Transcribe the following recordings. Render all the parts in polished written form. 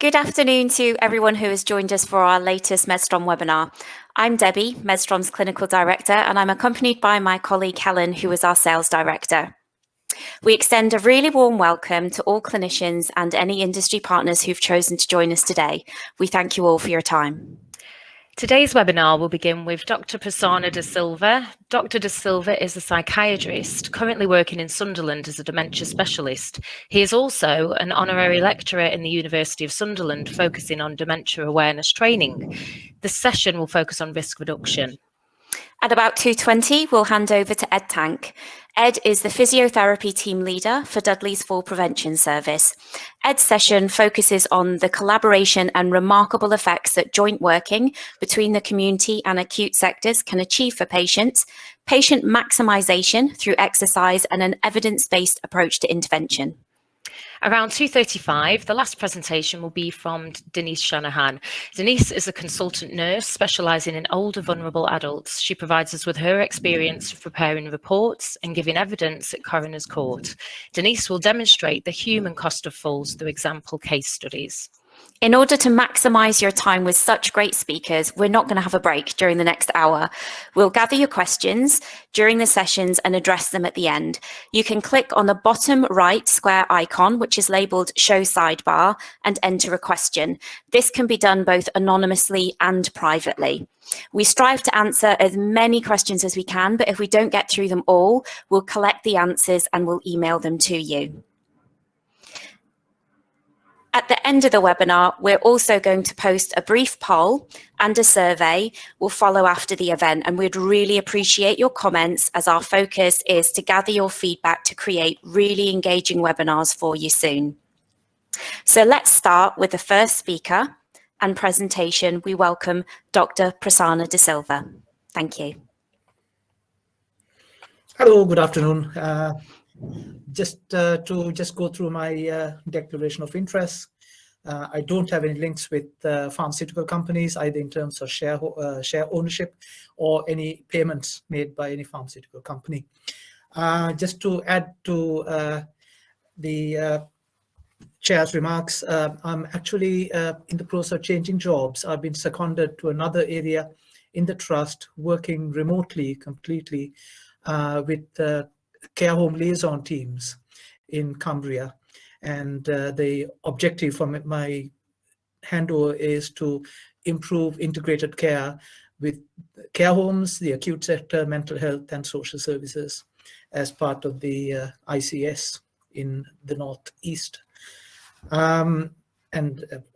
Good afternoon to everyone who has joined us for our latest Medstrom webinar. I'm Debbie, Medstrom's Clinical Director, and I'm accompanied by my colleague Helen, who is our Sales Director. We extend a really warm welcome to all clinicians and any industry partners who've chosen to join us today. We thank you all for your time. Today's webinar will begin with Dr. Prasanna de Silva. Dr. de Silva is a psychiatrist currently working in Sunderland as a dementia specialist. He is also an honorary lecturer in the University of Sunderland, focusing on dementia awareness training. This session will focus on risk reduction. At about 2:20, we'll hand over to Ed Tank. Ed is the physiotherapy team leader for Dudley's Fall Prevention Service. Ed's session focuses on the collaboration and remarkable effects that joint working between the community and acute sectors can achieve for patients, patient maximisation through exercise, and an evidence-based approach to intervention. Around 2:35, the last presentation will be from Denise Shanahan. Denise is a consultant nurse specialising in older vulnerable adults. She provides us with her experience of preparing reports and giving evidence at coroner's court. Denise will demonstrate the human cost of falls through example case studies. In order to maximise your time with such great speakers, we're not going to have a break during the next hour. We'll gather your questions during the sessions and address them at the end. You can click on the bottom right square icon, which is labelled Show Sidebar, and enter a question. This can be done both anonymously and privately. We strive to answer as many questions as we can, but if we don't get through them all, we'll collect the answers and we'll email them to you. At the end of the webinar, we're also going to post a brief poll and a survey will follow after the event, and we'd really appreciate your comments as our focus is to gather your feedback to create really engaging webinars for you soon. So let's start with the first speaker and presentation. We welcome Dr. Prasanna de Silva. Thank you. Hello, good afternoon. Just to go through my declaration of interest. I don't have any links with pharmaceutical companies, either in terms of share ownership or any payments made by any pharmaceutical company. Just to add to the chair's remarks, I'm actually in the process of changing jobs. I've been seconded to another area in the trust, working remotely completely with care home liaison teams in Cumbria, and the objective from my handover is to improve integrated care with care homes, the acute sector, mental health and social services as part of the ICS in the Northeast. And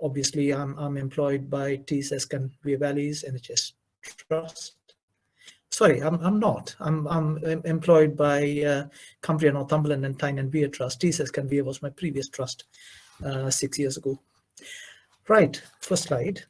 obviously I'm employed by TSESC and Wear Valley's NHS Trust. Sorry, I'm not. I'm employed by Cumbria, Northumberland and Tyne and Wear Trust. TSESC and Wear was my previous trust 6 years ago. Right, first slide.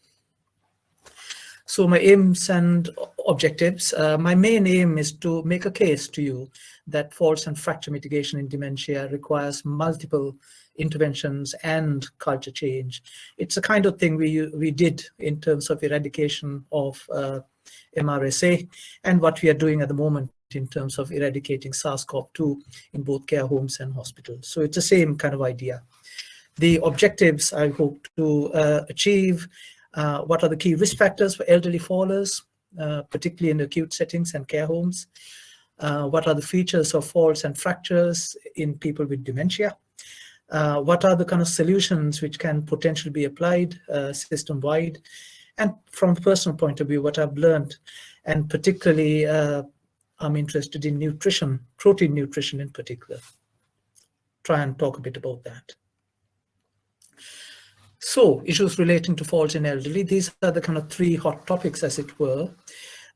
So my aims and objectives. My main aim is to make a case to you that falls and fracture mitigation in dementia requires multiple interventions and culture change. It's a kind of thing we did in terms of eradication of MRSA, and what we are doing at the moment in terms of eradicating SARS-CoV-2 in both care homes and hospitals. So it's the same kind of idea. The objectives I hope to achieve, what are the key risk factors for elderly fallers, particularly in acute settings and care homes? What are the features of falls and fractures in people with dementia? What are the kind of solutions which can potentially be applied system-wide? And from a personal point of view, what I've learned, and particularly I'm interested in nutrition, protein nutrition in particular. Try and talk a bit about that. So, issues relating to falls in elderly. These are the kind of three hot topics, as it were.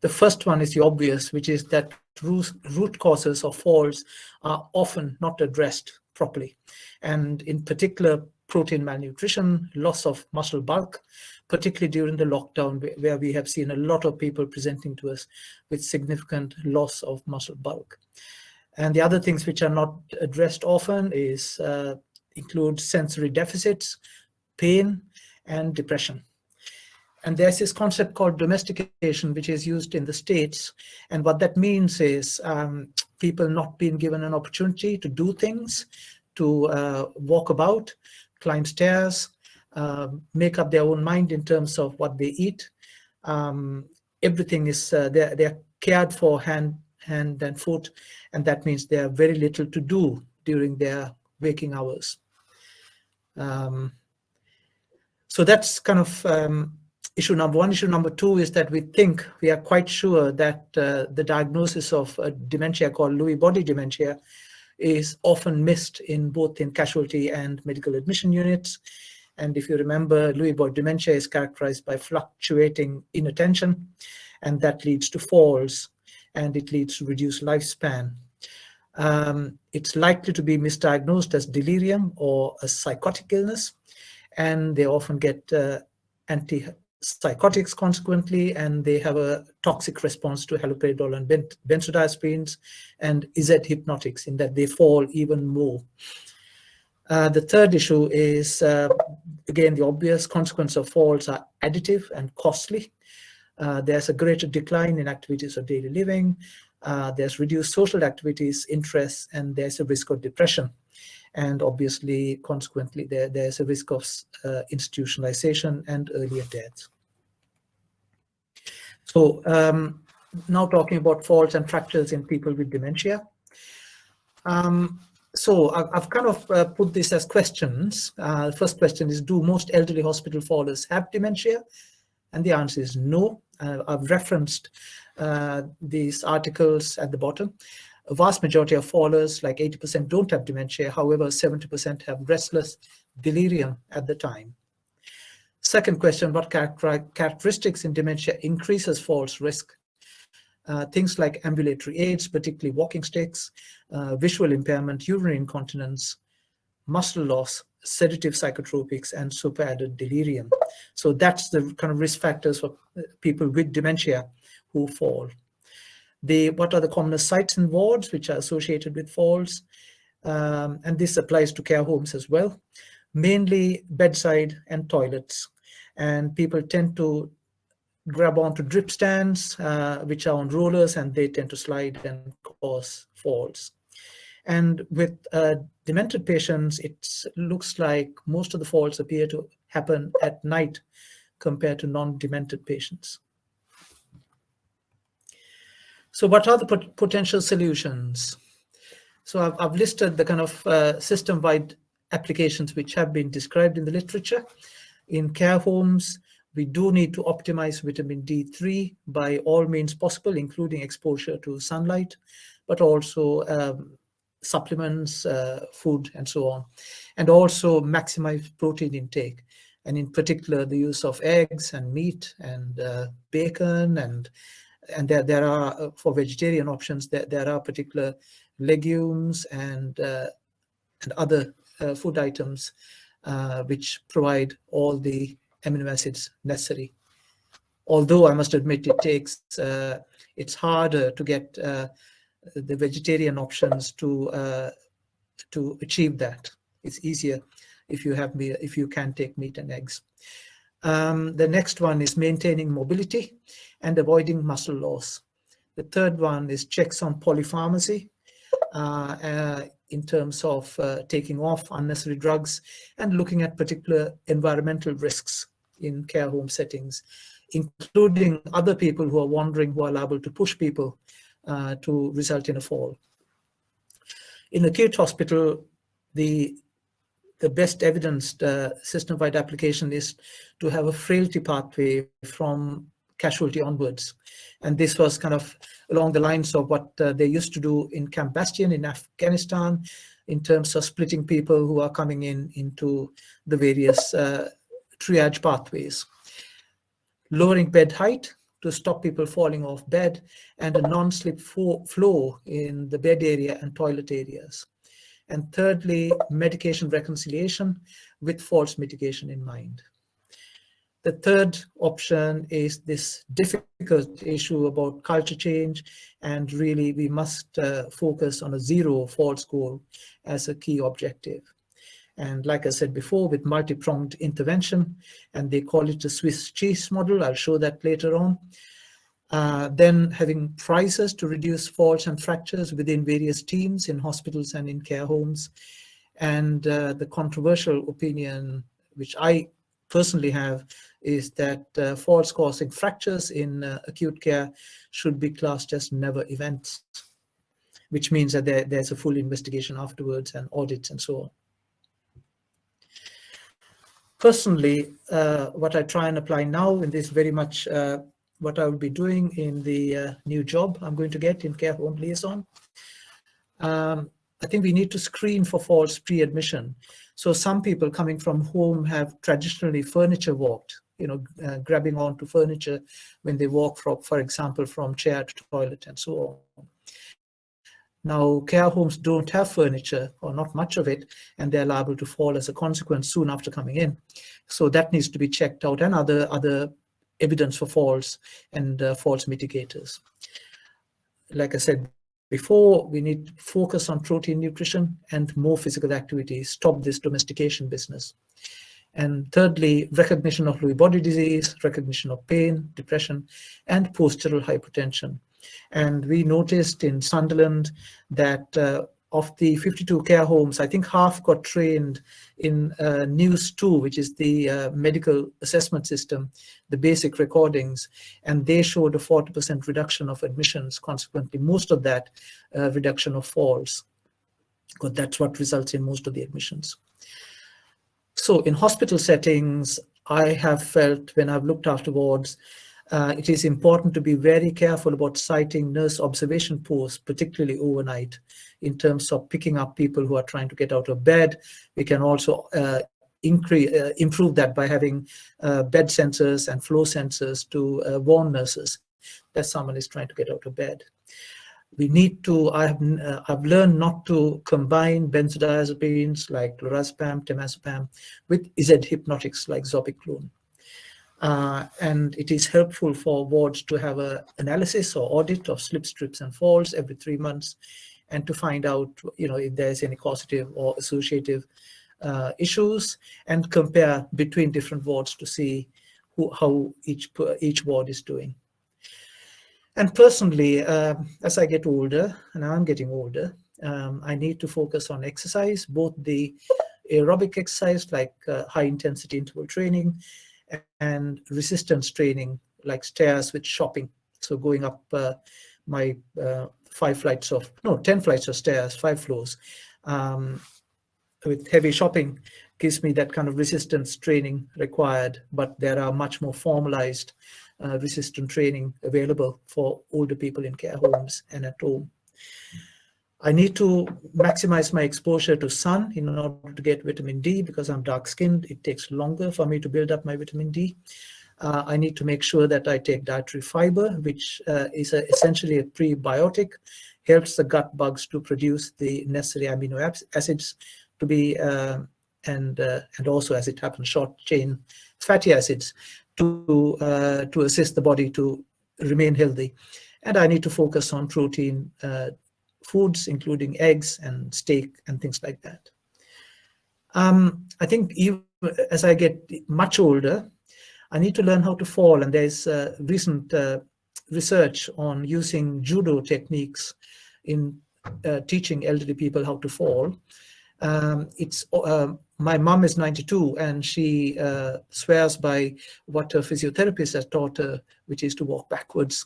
The first one is the obvious, which is that root causes of falls are often not addressed properly. And in particular, protein malnutrition, loss of muscle bulk, particularly during the lockdown, where we have seen a lot of people presenting to us with significant loss of muscle bulk. And the other things which are not addressed often is include sensory deficits, pain, and depression. And there's this concept called domestication, which is used in the States. And what that means is people not being given an opportunity to do things, to walk about, climb stairs, make up their own mind in terms of what they eat. Everything is, they're cared for hand and foot, and that means they have very little to do during their waking hours. So that's kind of issue number one. Issue number two is that we are quite sure that the diagnosis of dementia called Lewy body dementia is often missed in both in casualty and medical admission units. And if you remember, Lewy body dementia is characterized by fluctuating inattention, and that leads to falls, and it leads to reduced lifespan. It's likely to be misdiagnosed as delirium or a psychotic illness, and they often get antipsychotics consequently, and they have a toxic response to haloperidol and benzodiazepines and hypnotics, in that they fall even more. The third issue is, again, the obvious consequence of falls are additive and costly. There's a greater decline in activities of daily living. There's reduced social activities, interests, and there's a risk of depression. And obviously, consequently, there's a risk of institutionalization and earlier death. So now talking about falls and fractures in people with dementia. So I've kind of put this as questions. The first question is, do most elderly hospital fallers have dementia? And the answer is no. I've referenced these articles at the bottom. A vast majority of fallers, like 80%, don't have dementia. However, 70% have restless delirium at the time. Second question, what characteristics in dementia increases falls risk? Things like ambulatory aids, particularly walking sticks, visual impairment, urinary incontinence, muscle loss, sedative psychotropics, and superadded delirium. So that's the kind of risk factors for people with dementia who fall. What are the commonest sites and wards which are associated with falls? And this applies to care homes as well. Mainly bedside and toilets. And people tend to grab onto drip stands, which are on rollers, and they tend to slide and cause falls. And with demented patients, it looks like most of the falls appear to happen at night compared to non-demented patients. So what are the potential solutions? So I've listed the kind of system-wide applications which have been described in the literature. In care homes, we do need to optimize vitamin D3 by all means possible, including exposure to sunlight, but also supplements, food, and so on. And also maximize protein intake. And in particular, the use of eggs and meat and bacon, and there are, for vegetarian options, there are particular legumes and other food items which provide all the amino acids necessary. Although I must admit it's harder to get the vegetarian options to achieve that. It's easier if you can take meat and eggs. The next one is maintaining mobility and avoiding muscle loss. The third one is checks on polypharmacy in terms of taking off unnecessary drugs and looking at particular environmental risks in care home settings, including other people who are wandering, who are liable to push people to result in a fall. In acute hospital, the best evidenced system-wide application is to have a frailty pathway from casualty onwards. And this was kind of along the lines of what they used to do in Camp Bastion in Afghanistan, in terms of splitting people who are coming into the various triage pathways. Lowering bed height to stop people falling off bed, and a non-slip flow in the bed area and toilet areas. And thirdly, medication reconciliation with falls mitigation in mind. The third option is this difficult issue about culture change, and really we must focus on a zero falls goal as a key objective. And like I said before, with multi-pronged intervention, and they call it the Swiss cheese model, I'll show that later on. Then having prizes to reduce falls and fractures within various teams in hospitals and in care homes. And the controversial opinion, which I personally have is that falls causing fractures in acute care should be classed as never events, which means that there's a full investigation afterwards and audits and so on. Personally, what I try and apply now in this very much what I will be doing in the new job I'm going to get in care home liaison. I think we need to screen for falls pre-admission. So some people coming from home have traditionally furniture walked, grabbing onto furniture when they walk from, for example, from chair to toilet and so on. Now, care homes don't have furniture or not much of it, and they're liable to fall as a consequence soon after coming in. So that needs to be checked out, and other evidence for falls and falls mitigators. Like I said before, we need to focus on protein nutrition and more physical activity, stop this domestication business. And thirdly, recognition of Lewy body disease, recognition of pain, depression, and postural hypertension. And we noticed in Sunderland that of the 52 care homes, I think half got trained in NEWS 2, which is the medical assessment system, the basic recordings, and they showed a 40% reduction of admissions. Consequently, most of that reduction of falls, because that's what results in most of the admissions. So in hospital settings, I have felt when I've looked afterwards, it is important to be very careful about citing nurse observation posts, particularly overnight, in terms of picking up people who are trying to get out of bed. We can also improve that by having bed sensors and flow sensors to warn nurses that someone is trying to get out of bed. We need to, I've learned not to combine benzodiazepines like lorazepam, temazepam with Z hypnotics like zopiclone. And it is helpful for wards to have an analysis or audit of slip, trips, and falls every 3 months, and to find out, if there's any causative or associative issues, and compare between different wards to see how each ward is doing. And personally, as I get older, and I'm getting older, I need to focus on exercise, both the aerobic exercise like high intensity interval training, and resistance training like stairs with shopping. So going up my 10 flights of stairs, 5 floors with heavy shopping gives me that kind of resistance training required, but there are much more formalized resistant training available for older people in care homes and at home. I need to maximize my exposure to sun in order to get vitamin D, because I'm dark-skinned. It takes longer for me to build up my vitamin D. I need to make sure that I take dietary fiber, which is essentially a prebiotic, helps the gut bugs to produce the necessary amino acids to be, and also, as it happens, short-chain fatty acids to assist the body to remain healthy. And I need to focus on protein foods, including eggs and steak and things like that. I think even as I get much older, I need to learn how to fall. And there's recent research on using judo techniques in teaching elderly people how to fall. My mom is 92, and she swears by what her physiotherapist has taught her, which is to walk backwards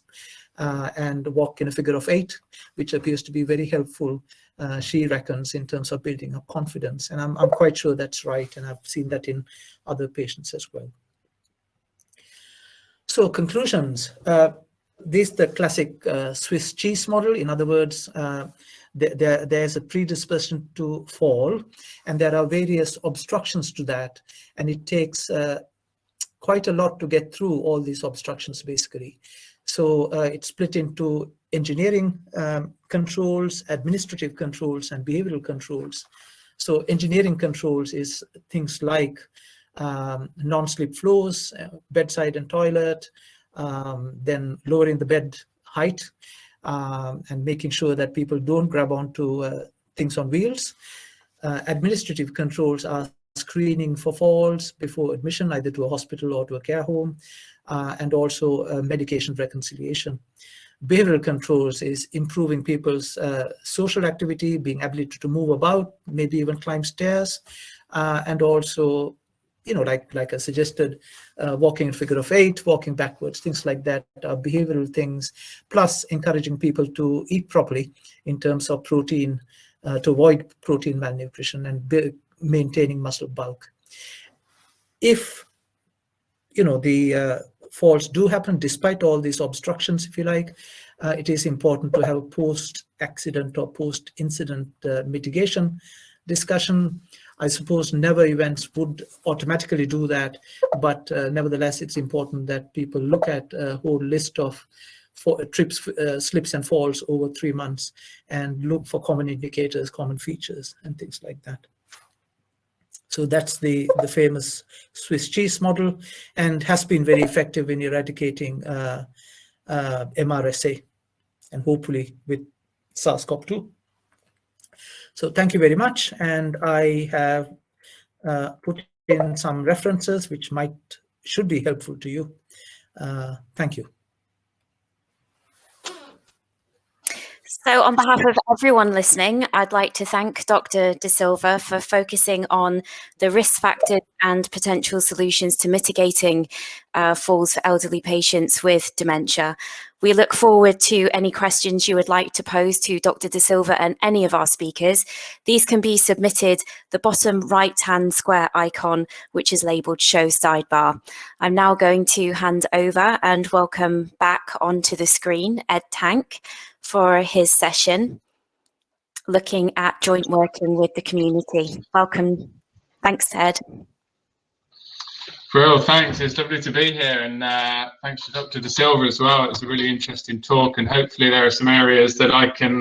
and walk in a figure of 8, which appears to be very helpful, she reckons, in terms of building up confidence. And I'm quite sure that's right, and I've seen that in other patients as well. So conclusions. This is the classic Swiss cheese model. In other words, there's a predisposition to fall, and there are various obstructions to that, and it takes quite a lot to get through all these obstructions, basically. So it's split into engineering controls, administrative controls, and behavioral controls. So engineering controls is things like non-slip floors, bedside and toilet, then lowering the bed height, and making sure that people don't grab onto things on wheels. Administrative controls are screening for falls before admission, either to a hospital or to a care home, and also medication reconciliation. Behavioral controls is improving people's social activity, being able to move about, maybe even climb stairs, and also like I suggested, walking in figure of 8, walking backwards, things like that are behavioral things, plus encouraging people to eat properly in terms of protein, to avoid protein malnutrition and maintaining muscle bulk. If, the falls do happen despite all these obstructions, if you like, it is important to have a post-accident or post-incident mitigation discussion. I suppose never events would automatically do that, but nevertheless, it's important that people look at a whole list of trips, slips and falls over 3 months and look for common indicators, common features, and things like that. So that's the famous Swiss cheese model, and has been very effective in eradicating MRSA, and hopefully with SARS-CoV-2. So thank you very much, and I have put in some references which should be helpful to you. Thank you. So on behalf of everyone listening, I'd like to thank Dr. De Silva for focusing on the risk factors and potential solutions to mitigating falls for elderly patients with dementia. We look forward to any questions you would like to pose to Dr. De Silva and any of our speakers. These can be submitted the bottom right-hand square icon, which is labelled Show Sidebar. I'm now going to hand over and welcome back onto the screen Ed Tank for his session, looking at joint working with the community. Welcome. Thanks, Ed. Brill, thanks. It's lovely to be here, and thanks to Dr. De Silva as well. It's a really interesting talk, and hopefully there are some areas that I can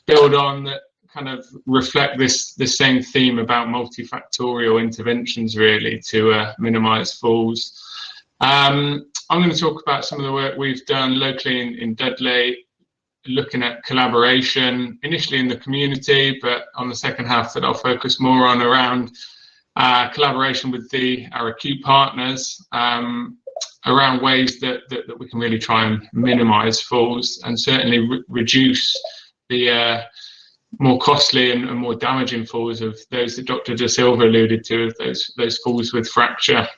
build on that kind of reflect this same theme about multifactorial interventions, really, to minimise falls. I'm going to talk about some of the work we've done locally in Dudley, looking at collaboration, initially in the community, but on the second half that I'll focus more on around collaboration with our acute partners, around ways that we can really try and minimise falls, and certainly reduce the more costly and more damaging falls of those that Dr. De Silva alluded to, of those falls with fracture.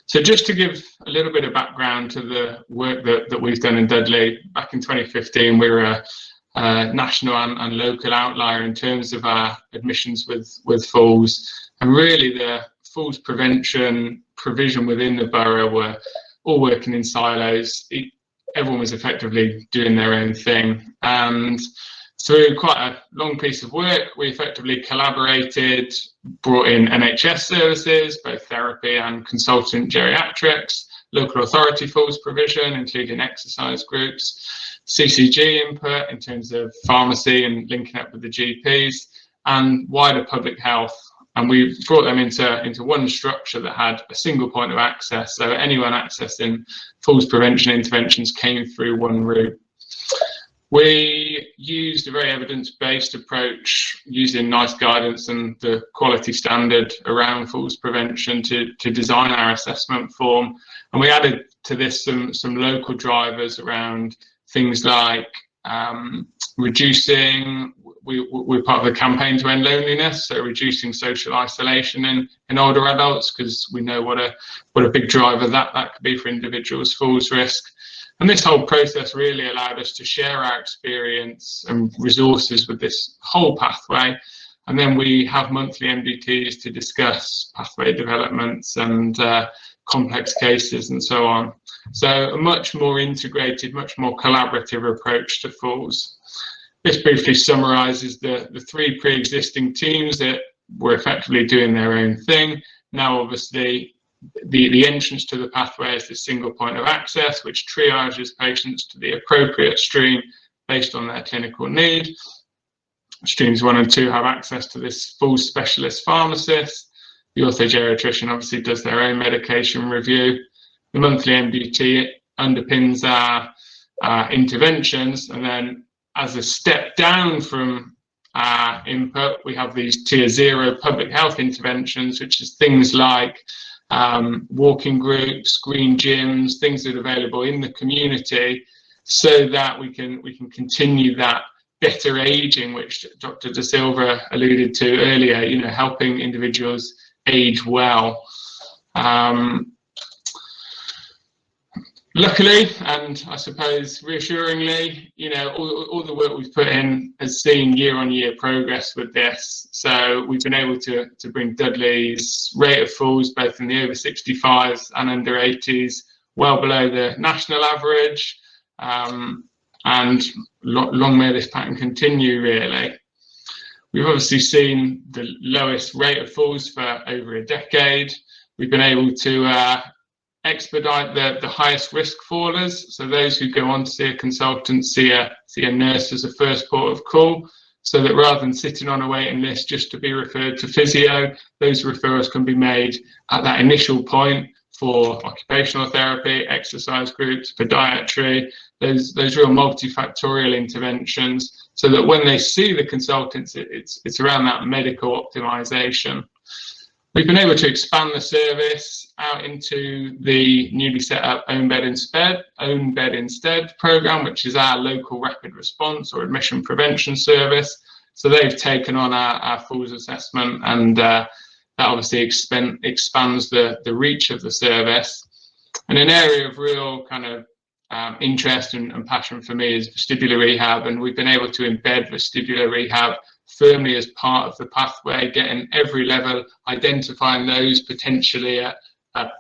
So just to give a little bit of background to the work that we've done in Dudley, back in 2015, we were a national and local outlier in terms of our admissions with falls. And really the falls prevention provision within the borough were all working in silos. Everyone was effectively doing their own thing. And through quite a long piece of work, we effectively collaborated, brought in NHS services, both therapy and consultant geriatrics, local authority falls provision, including exercise groups, CCG input in terms of pharmacy and linking up with the GPs, and wider public health. And we brought them into one structure that had a single point of access. So anyone accessing falls prevention interventions came through one route. We used a very evidence-based approach using NICE guidance and the quality standard around falls prevention to design our assessment form. And we added to this some local drivers around things like reducing, we're part of the campaign to end loneliness, so reducing social isolation in older adults, because we know what a big driver that could be for individuals' falls risk. And this whole process really allowed us to share our experience and resources with this whole pathway. And then we have monthly MDTs to discuss pathway developments and complex cases and so on. So a much more integrated, much more collaborative approach to falls. This briefly summarises the three pre-existing teams that were effectively doing their own thing. Now, obviously, the entrance to the pathway is the single point of access, which triages patients to the appropriate stream based on their clinical need. Streams 1 and 2 have access to this full specialist pharmacist. The orthogeriatrician obviously does their own medication review. The monthly MDT underpins our interventions, and then as a step down from input, we have these tier 0 public health interventions, which is things like walking groups, green gyms, things that are available in the community, so that we can continue that better aging, which Dr. De Silva alluded to earlier, helping individuals age well. Luckily, and I suppose reassuringly, you know, all the work we've put in has seen year-on-year progress with this. So we've been able to bring Dudley's rate of falls, both in the over 65s and under 80s, well below the national average. And long may this pattern continue, really. We've obviously seen the lowest rate of falls for over a decade. We've been able to expedite the highest risk fallers, so those who go on to see a consultant see a nurse as a first port of call, so that rather than sitting on a waiting list just to be referred to physio, those referrals can be made at that initial point for occupational therapy, exercise groups, podiatry, those real multifactorial interventions, so that when they see the consultants, it's around that medical optimization. We've been able to expand the service out into the newly set up Own Bed Instead program, which is our local rapid response or admission prevention service. So they've taken on our falls assessment, and that obviously expands the reach of the service. And an area of real kind of interest and passion for me is vestibular rehab, and we've been able to embed vestibular rehab firmly as part of the pathway, getting every level, identifying those potentially at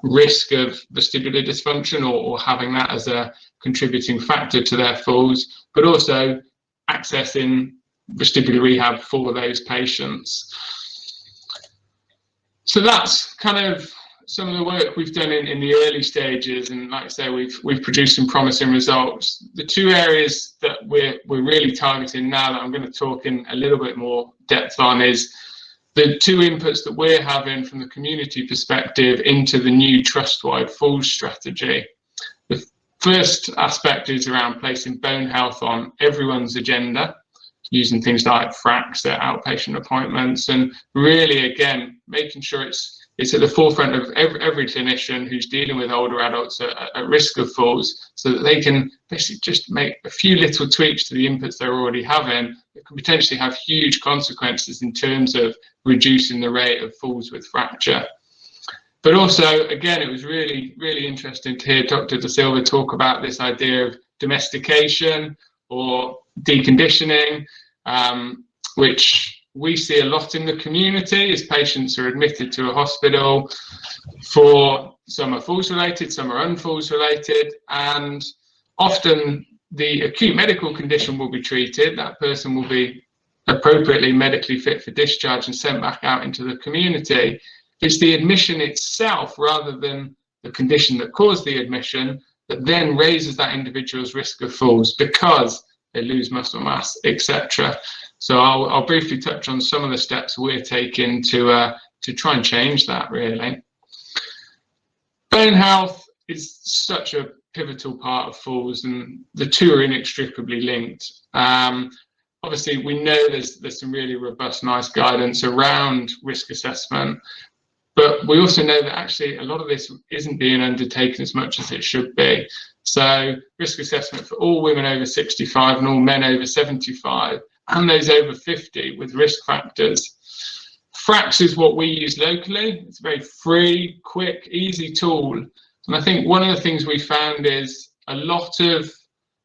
risk of vestibular dysfunction or having that as a contributing factor to their falls, but also accessing vestibular rehab for those patients. So that's kind of some of the work we've done in the early stages, and like I say, we've produced some promising results. The two areas that we're really targeting now that I'm going to talk in a little bit more depth on is the two inputs that we're having from the community perspective into the new trust-wide falls strategy. The first aspect is around placing bone health on everyone's agenda, using things like FRACs at outpatient appointments, and really, again, making sure it's at the forefront of every clinician who's dealing with older adults at risk of falls, so that they can basically just make a few little tweaks to the inputs they're already having that can potentially have huge consequences in terms of reducing the rate of falls with fracture. But also, again, it was really, really interesting to hear Dr. De Silva talk about this idea of domestication or deconditioning, which we see a lot in the community as patients are admitted to a hospital. For some are falls related, some are unfalls related, and often the acute medical condition will be treated. That person will be appropriately medically fit for discharge and sent back out into the community. It's the admission itself, rather than the condition that caused the admission, that then raises that individual's risk of falls because they lose muscle mass, etc. So I'll briefly touch on some of the steps we're taking to try and change that, really. Bone health is such a pivotal part of falls, and the two are inextricably linked. Obviously, we know there's some really robust, nice guidance around risk assessment, but we also know that actually a lot of this isn't being undertaken as much as it should be. So risk assessment for all women over 65 and all men over 75, and those over 50 with risk factors. FRACs is what we use locally. It's a very free, quick, easy tool. And I think one of the things we found is a lot of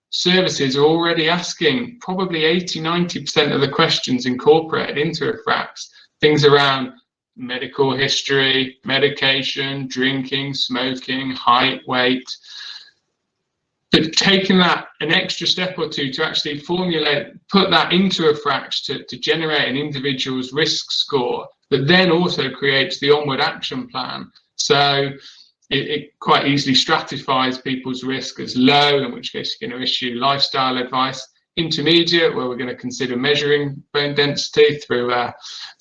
services are already asking probably 80–90% of the questions incorporated into a FRACs. Things around medical history, medication, drinking, smoking, height, weight. But taking that an extra step or two to actually formulate, put that into a FRACs to generate an individual's risk score that then also creates the onward action plan. So it quite easily stratifies people's risk as low, in which case you're going to issue lifestyle advice, intermediate, where we're going to consider measuring bone density through a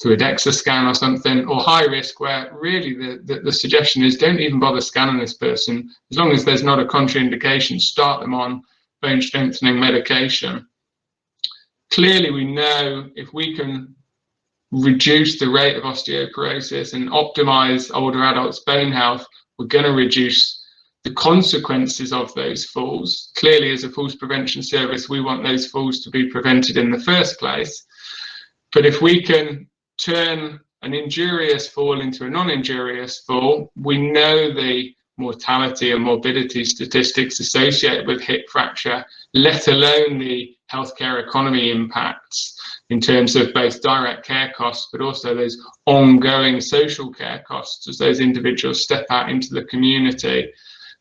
DEXA scan or something, or high risk, where really the suggestion is don't even bother scanning this person. As long as there's not a contraindication, start them on bone strengthening medication. Clearly, we know if we can reduce the rate of osteoporosis and optimize older adults' bone health, we're going to reduce the consequences of those falls. Clearly, as a falls prevention service, we want those falls to be prevented in the first place. But if we can turn an injurious fall into a non-injurious fall, we know the mortality and morbidity statistics associated with hip fracture, let alone the healthcare economy impacts in terms of both direct care costs, but also those ongoing social care costs as those individuals step out into the community.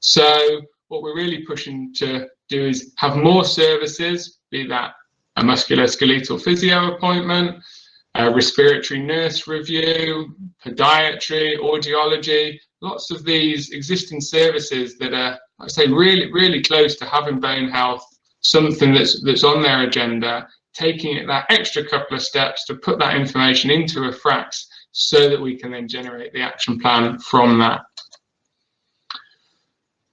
So what we're really pushing to do is have more services, be that a musculoskeletal physio appointment, a respiratory nurse review, podiatry, audiology, lots of these existing services that are, I say, really close to having bone health, something that's on their agenda, taking it that extra couple of steps to put that information into a FRAX so that we can then generate the action plan from that.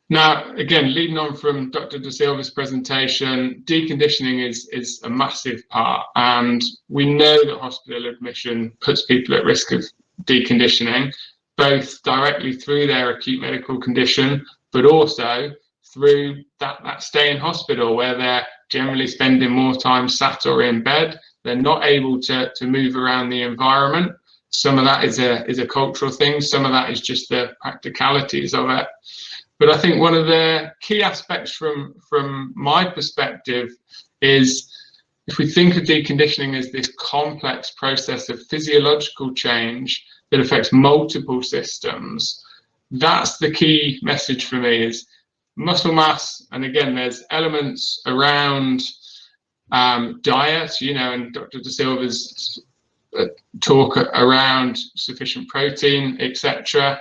Now, again, leading on from Dr. De Silva's presentation, deconditioning is a massive part, and we know that hospital admission puts people at risk of deconditioning, both directly through their acute medical condition, but also through that stay in hospital where they're generally spending more time sat or in bed. They're not able to move around the environment. Some of that is a cultural thing, some of that is just the practicalities of it. But I think one of the key aspects from my perspective is, if we think of deconditioning as this complex process of physiological change that affects multiple systems, that's the key message for me, is muscle mass. And again, there's elements around diet, you know, and Dr. De Silva's talk around sufficient protein, etc.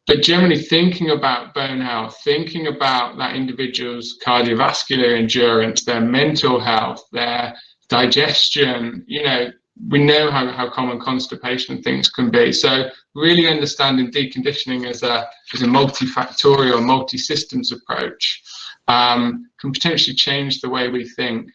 But generally thinking about bone health, thinking about that individual's cardiovascular endurance, their mental health, their digestion, you know, we know how common constipation and things can be. So really understanding deconditioning as a multifactorial, multi-systems approach can potentially change the way we think.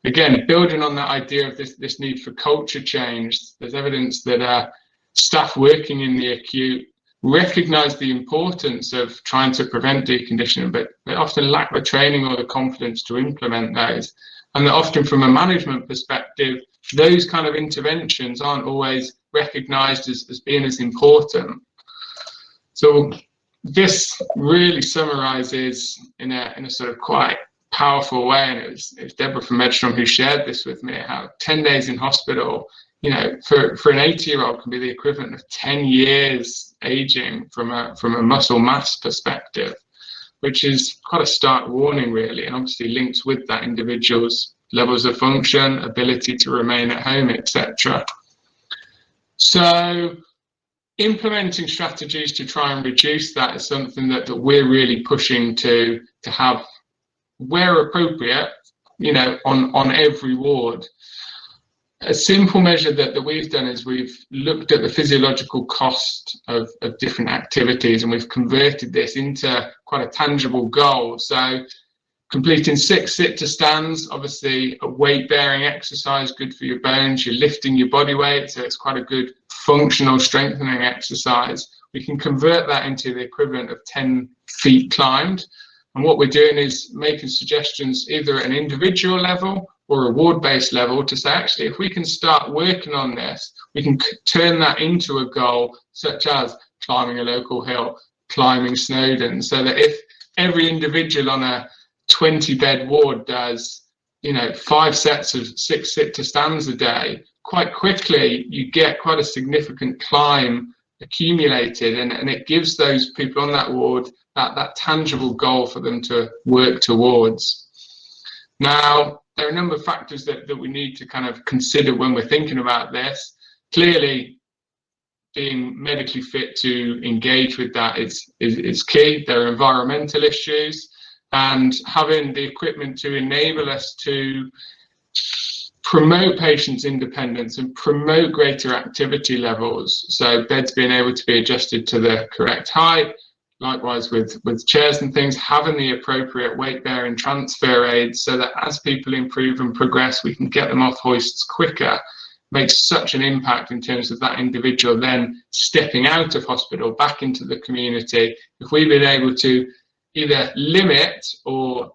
Again, building on that idea of this need for culture change, there's evidence that staff working in the acute recognise the importance of trying to prevent deconditioning, but they often lack the training or the confidence to implement those. And that often from a management perspective, those kind of interventions aren't always recognised as being as important. So this really summarises in a sort of quite powerful way, and it was Deborah from Medstrom who shared this with me, how 10 days in hospital, you know, for an 80-year-old can be the equivalent of 10 years aging from a muscle mass perspective, which is quite a stark warning really, and obviously links with that individual's levels of function, ability to remain at home, etc. So implementing strategies to try and reduce that is something that we're really pushing to have, where appropriate, you know, on every ward. A simple measure that we've done is we've looked at the physiological cost of different activities, and we've converted this into quite a tangible goal. So completing 6 sit-to-stands, obviously a weight-bearing exercise, good for your bones, you're lifting your body weight, so it's quite a good functional strengthening exercise. We can convert that into the equivalent of 10 feet climbed. And what we're doing is making suggestions either at an individual level or a ward-based level to say, actually, if we can start working on this, we can turn that into a goal, such as climbing a local hill, climbing Snowdon, so that if every individual on a 20-bed ward does, you know, 5 sets of 6 sit-to-stands a day, quite quickly you get quite a significant climb accumulated, and it gives those people on that ward that tangible goal for them to work towards. Now, there are a number of factors that we need to kind of consider when we're thinking about this. Clearly, being medically fit to engage with that is key. There are environmental issues, and having the equipment to enable us to promote patients' independence and promote greater activity levels. So beds being able to be adjusted to the correct height, likewise with chairs and things, having the appropriate weight-bearing transfer aids so that as people improve and progress, we can get them off hoists quicker, makes such an impact in terms of that individual then stepping out of hospital back into the community. If we've been able to either limit or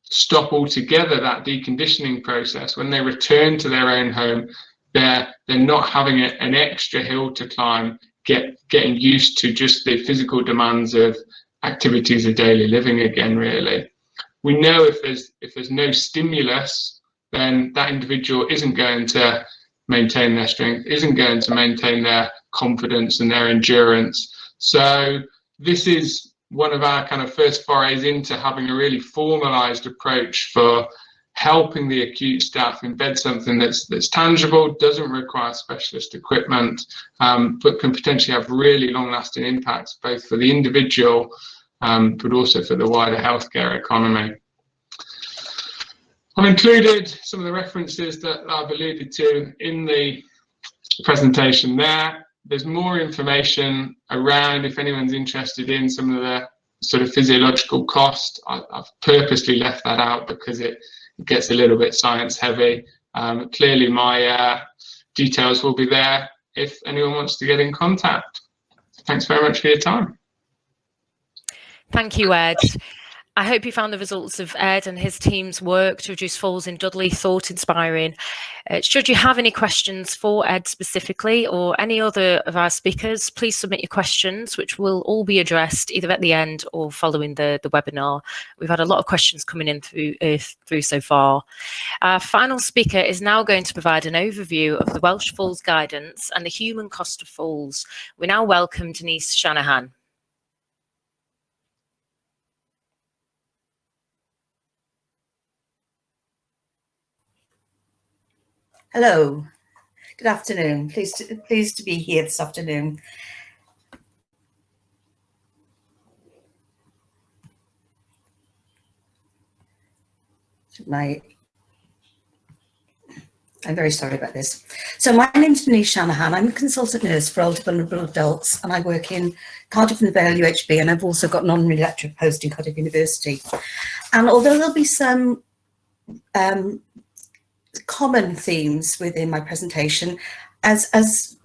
stop altogether that deconditioning process, when they return to their own home, they're not having an extra hill to climb, getting used to just the physical demands of activities of daily living again, really. We know if there's no stimulus, then that individual isn't going to maintain their strength, isn't going to maintain their confidence and their endurance. So this is one of our kind of first forays into having a really formalized approach for helping the acute staff embed something that's tangible, doesn't require specialist equipment, but can potentially have really long-lasting impacts both for the individual, but also for the wider healthcare economy. I've included some of the references that I've alluded to in the presentation there. There's more information around if anyone's interested in some of the sort of physiological cost. I've purposely left that out because it gets a little bit science heavy. Clearly my details will be there if anyone wants to get in contact. Thanks very much for your time. Thank you, Ed. I hope you found the results of Ed and his team's work to reduce falls in Dudley thought-inspiring. Should you have any questions for Ed specifically or any other of our speakers, please submit your questions, which will all be addressed either at the end or following the webinar. We've had a lot of questions coming in through so far. Our final speaker is now going to provide an overview of the Welsh Falls Guidance and the human cost of falls. We now welcome Denise Shanahan. Hello, good afternoon. Pleased to be here this afternoon. I'm very sorry about this. So my name's Denise Shanahan. I'm a consultant nurse for older vulnerable adults, and I work in Cardiff and Vale UHB, and I've also got an honorary lecturer post in Cardiff University. And although there'll be some common themes within my presentation, as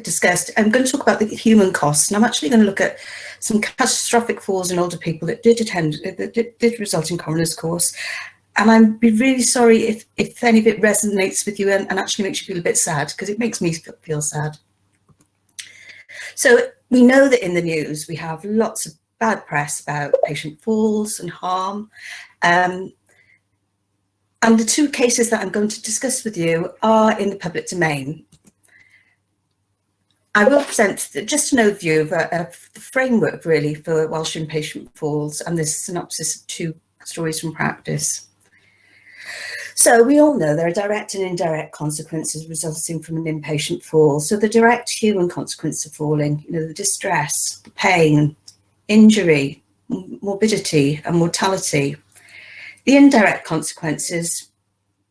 discussed, I'm going to talk about the human costs, and I'm actually going to look at some catastrophic falls in older people that did result in coroner's course. And I'd be really sorry if any of it resonates with you and actually makes you feel a bit sad, because it makes me feel sad. So we know that in the news we have lots of bad press about patient falls and harm. And the two cases that I'm going to discuss with you are in the public domain. I will present just an overview of the framework really for Welsh inpatient falls and this synopsis of two stories from practice. So we all know there are direct and indirect consequences resulting from an inpatient fall. So the direct human consequence of falling, the distress, the pain, injury, morbidity and mortality. The indirect consequences,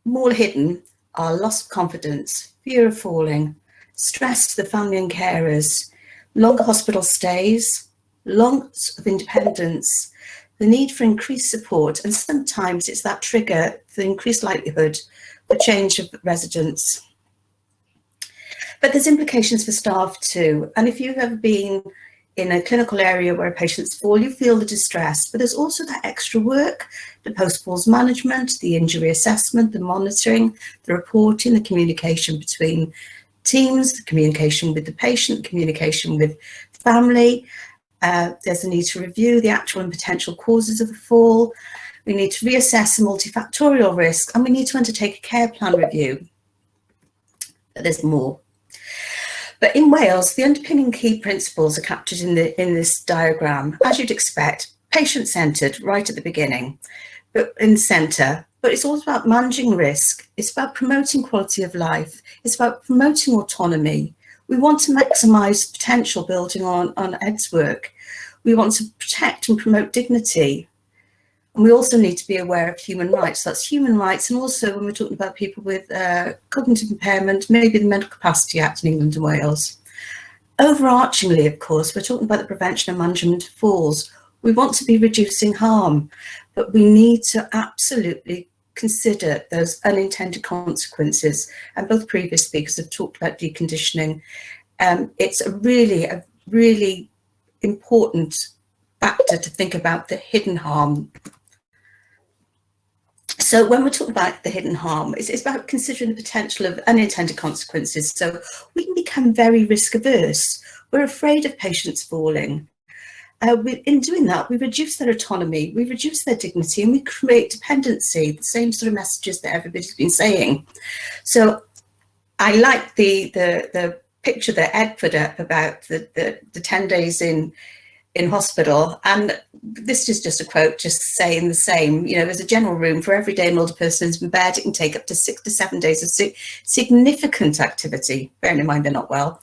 more hidden, are loss of confidence, fear of falling, stress to the family and carers, longer hospital stays, loss of independence, the need for increased support, and sometimes it's that trigger, the increased likelihood for change of residence. But there's implications for staff too, and if you've ever been in a clinical area where patients fall, you feel the distress, but there's also that extra work, the post-falls management, the injury assessment, the monitoring, the reporting, the communication between teams, the communication with the patient, communication with family. There's a need to review the actual and potential causes of the fall. We need to reassess the multifactorial risk, and we need to undertake a care plan review. But there's more. But in Wales, the underpinning key principles are captured in this diagram, as you'd expect, patient-centred right at the beginning, but in the centre. But it's all about managing risk. It's about promoting quality of life. It's about promoting autonomy. We want to maximise potential building on Ed's work. We want to protect and promote dignity. And we also need to be aware of human rights. That's human rights, and also when we're talking about people with cognitive impairment, maybe the Mental Capacity Act in England and Wales. Overarchingly, of course, we're talking about the prevention and management of falls. We want to be reducing harm, but we need to absolutely consider those unintended consequences. And both previous speakers have talked about deconditioning. It's a really important factor to think about the hidden harm. So So when we're talking about the hidden harm, it's about considering the potential of unintended consequences. So we can become very risk averse. We're afraid of patients falling. In doing that, we reduce their autonomy, we reduce their dignity, and we create dependency, the same sort of messages that everybody's been saying. So I like the picture that Ed put up about the 10 days in hospital, and this is just a quote just saying the same. You know, there's a general room for every day an older person's in bed. It can take up to 6 to 7 days of significant activity, bearing in mind they're not well,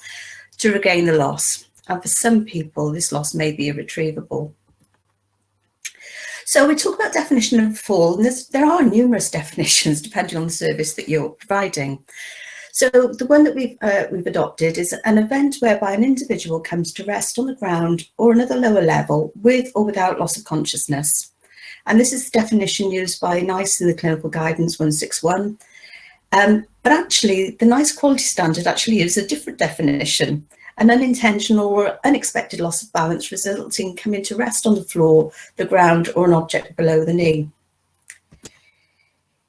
to regain the loss. And for some people, this loss may be irretrievable. So we talk about definition of fall, and there are numerous definitions depending on the service that you're providing. So the one that we've adopted is an event whereby an individual comes to rest on the ground or another lower level with or without loss of consciousness. And this is the definition used by NICE in the Clinical Guidance 161. But actually, the NICE quality standard actually uses a different definition: an unintentional or unexpected loss of balance resulting in coming to rest on the floor, the ground, or an object below the knee.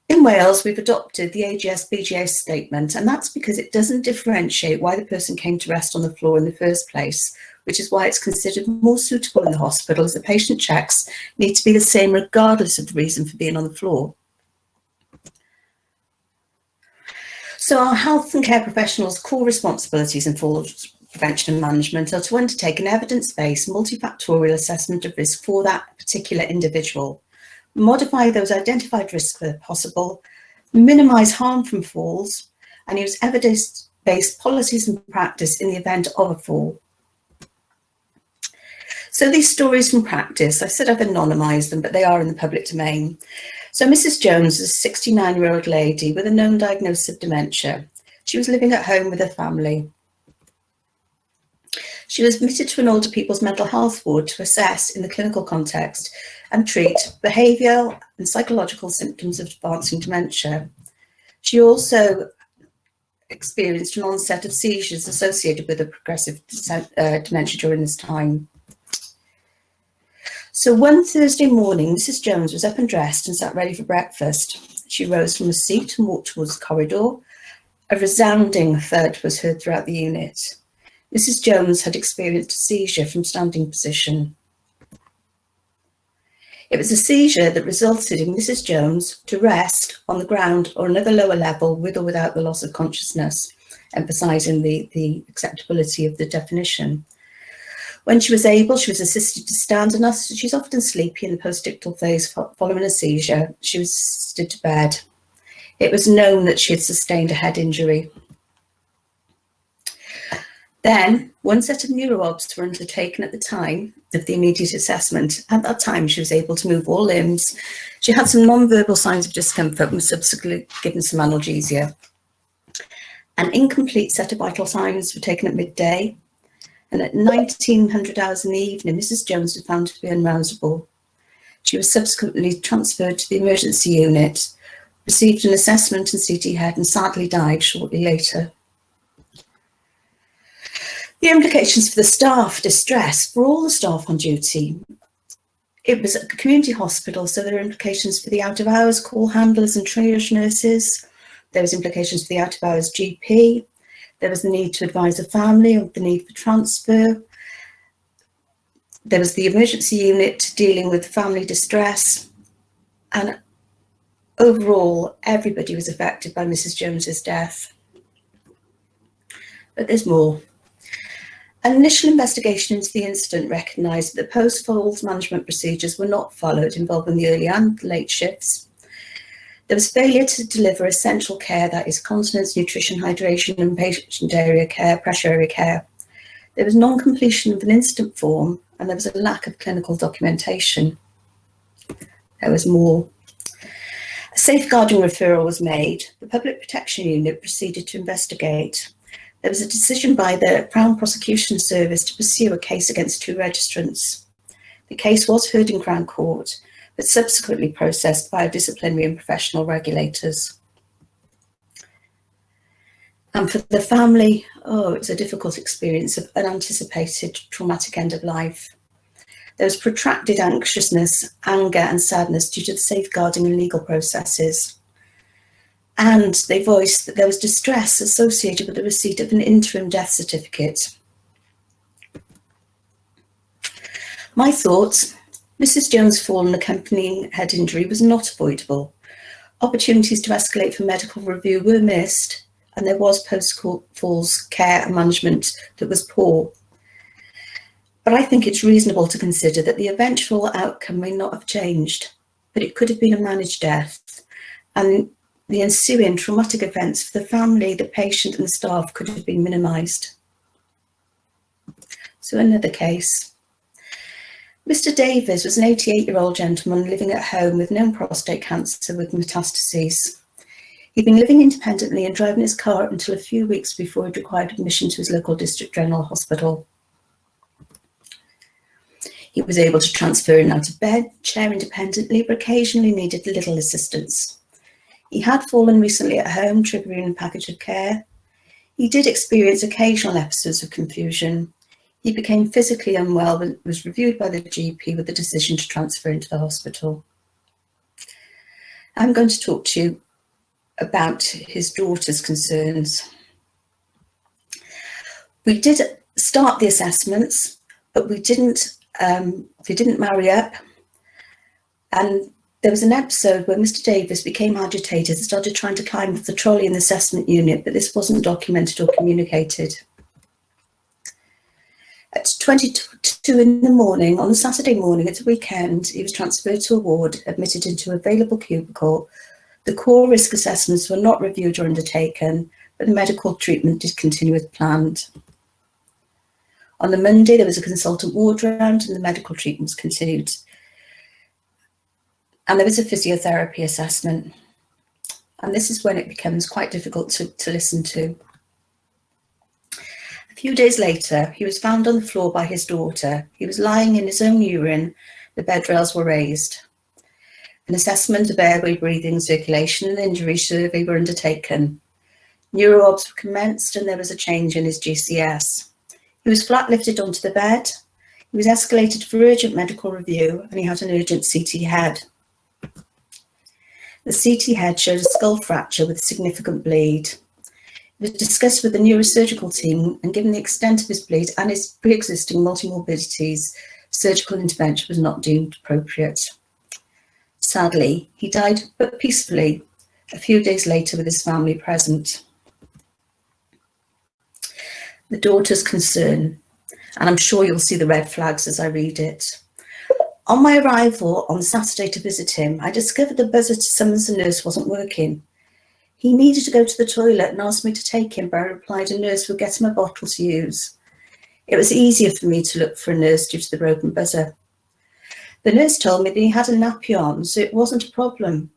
In Wales, we've adopted the AGS-BGS statement, and that's because it doesn't differentiate why the person came to rest on the floor in the first place, which is why it's considered more suitable in the hospital, as the patient checks need to be the same regardless of the reason for being on the floor. So our health and care professionals' core responsibilities in fall prevention and management are to undertake an evidence-based multifactorial assessment of risk for that particular individual, modify those identified risks where possible, minimise harm from falls, and use evidence-based policies and practice in the event of a fall. So these stories from practice, I said I've anonymised them, but they are in the public domain. So Mrs. Jones is a 69-year-old lady with a known diagnosis of dementia. She was living at home with her family. She was admitted to an older people's mental health ward to assess in the clinical context and treat behavioural and psychological symptoms of advancing dementia. She also experienced an onset of seizures associated with a progressive dementia during this time. So one Thursday morning, Mrs. Jones was up and dressed and sat ready for breakfast. She rose from a seat and walked towards the corridor. A resounding thud was heard throughout the unit. Mrs. Jones had experienced a seizure from standing position. It was a seizure that resulted in Mrs. Jones to rest on the ground or another lower level with or without the loss of consciousness, emphasising the acceptability of the definition. When she was able, she was assisted to stand enough. So she's often sleepy in the postictal phase following a seizure. She was assisted to bed. It was known that she had sustained a head injury. Then, one set of neuroobs were undertaken at the time of the immediate assessment. At that time, she was able to move all limbs. She had some non-verbal signs of discomfort and was subsequently given some analgesia. An incomplete set of vital signs were taken at midday, and at 1900 hours in the evening, Mrs. Jones was found to be unrousable. She was subsequently transferred to the emergency unit, received an assessment and CT head, and sadly died shortly later. The implications for the staff, distress for all the staff on duty. It was a community hospital, so there are implications for the out-of-hours call handlers and triage nurses. There was implications for the out-of-hours GP. There was the need to advise the family of the need for transfer. There was the emergency unit dealing with family distress. And overall, everybody was affected by Mrs. Jones's death. But there's more. An initial investigation into the incident recognised that the post-falls management procedures were not followed, involving the early and late shifts. There was failure to deliver essential care, that is continence, nutrition, hydration, and patient area care, pressure area care. There was non-completion of an incident form, and there was a lack of clinical documentation. There was more. A safeguarding referral was made. The Public Protection Unit proceeded to investigate. There was a decision by the Crown Prosecution Service to pursue a case against 2 registrants. The case was heard in Crown Court, but subsequently processed by disciplinary and professional regulators. And for the family, it was a difficult experience of unanticipated traumatic end of life. There was protracted anxiousness, anger and sadness due to the safeguarding and legal processes. And they voiced that there was distress associated with the receipt of an interim death certificate. My thoughts: Mrs. Jones' fall and accompanying head injury was not avoidable. Opportunities to escalate for medical review were missed, and there was post-falls care and management that was poor. But I think it's reasonable to consider that the eventual outcome may not have changed, but it could have been a managed death, and the ensuing traumatic events for the family, the patient and the staff could have been minimised. So another case. Mr. Davies was an 88-year-old gentleman living at home with known prostate cancer with metastases. He'd been living independently and driving his car until a few weeks before he required admission to his local district general hospital. He was able to transfer in and out of bed, chair independently, but occasionally needed little assistance. He had fallen recently at home, triggering a package of care. He did experience occasional episodes of confusion. He became physically unwell and was reviewed by the GP with the decision to transfer into the hospital. I'm going to talk to you about his daughter's concerns. We did start the assessments, but they didn't marry up. And there was an episode where Mr. Davies became agitated and started trying to climb off the trolley in the assessment unit, but this wasn't documented or communicated. At 22 in the morning, on a Saturday morning, it's a weekend, he was transferred to a ward, admitted into an available cubicle. The core risk assessments were not reviewed or undertaken, but the medical treatment did continue as planned. On the Monday, there was a consultant ward round and the medical treatments continued. And there was a physiotherapy assessment. And this is when it becomes quite difficult to listen to. A few days later, he was found on the floor by his daughter. He was lying in his own urine. The bed rails were raised. An assessment of airway, breathing, circulation and injury survey were undertaken. Neuro-obs were commenced and there was a change in his GCS. He was flat lifted onto the bed. He was escalated for urgent medical review and he had an urgent CT head. The CT head showed a skull fracture with significant bleed. It was discussed with the neurosurgical team and given the extent of his bleed and his pre-existing multimorbidities, surgical intervention was not deemed appropriate. Sadly, he died but peacefully a few days later with his family present. The daughter's concern, and I'm sure you'll see the red flags as I read it. On my arrival on Saturday to visit him, I discovered the buzzer to summons the nurse wasn't working. He needed to go to the toilet and asked me to take him, but I replied a nurse would get him a bottle to use. It was easier for me to look for a nurse due to the broken buzzer. The nurse told me that he had a nappy on, so it wasn't a problem.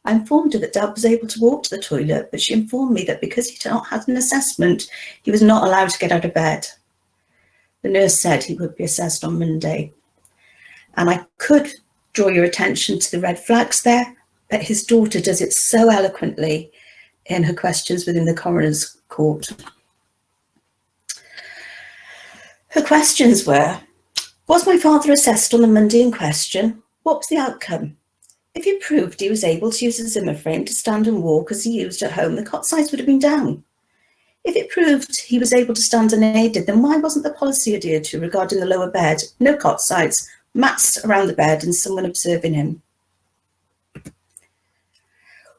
I informed her that Dad was able to walk to the toilet, but she informed me that because he had not had an assessment, he was not allowed to get out of bed. The nurse said he would be assessed on Monday. And I could draw your attention to the red flags there, but his daughter does it so eloquently in her questions within the coroner's court. Her questions were, was my father assessed on the Monday in question? What was the outcome? If it proved he was able to use a Zimmer frame to stand and walk as he used at home, the cot size would have been down. If it proved he was able to stand unaided, then why wasn't the policy adhered to regarding the lower bed? No cot sides, mats around the bed and someone observing him.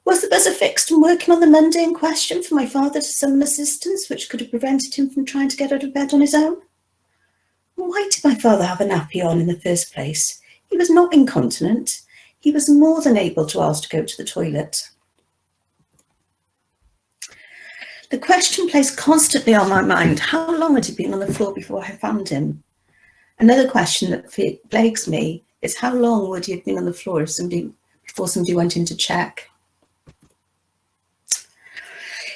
Was the buzzer fixed and working on the Monday in question for my father to summon assistance, which could have prevented him from trying to get out of bed on his own? Why did my father have a nappy on in the first place? He was not incontinent. He was more than able to ask to go to the toilet. The question placed constantly on my mind, how long had he been on the floor before I found him? Another question that plagues me is how long would he have been on the floor before somebody went in to check?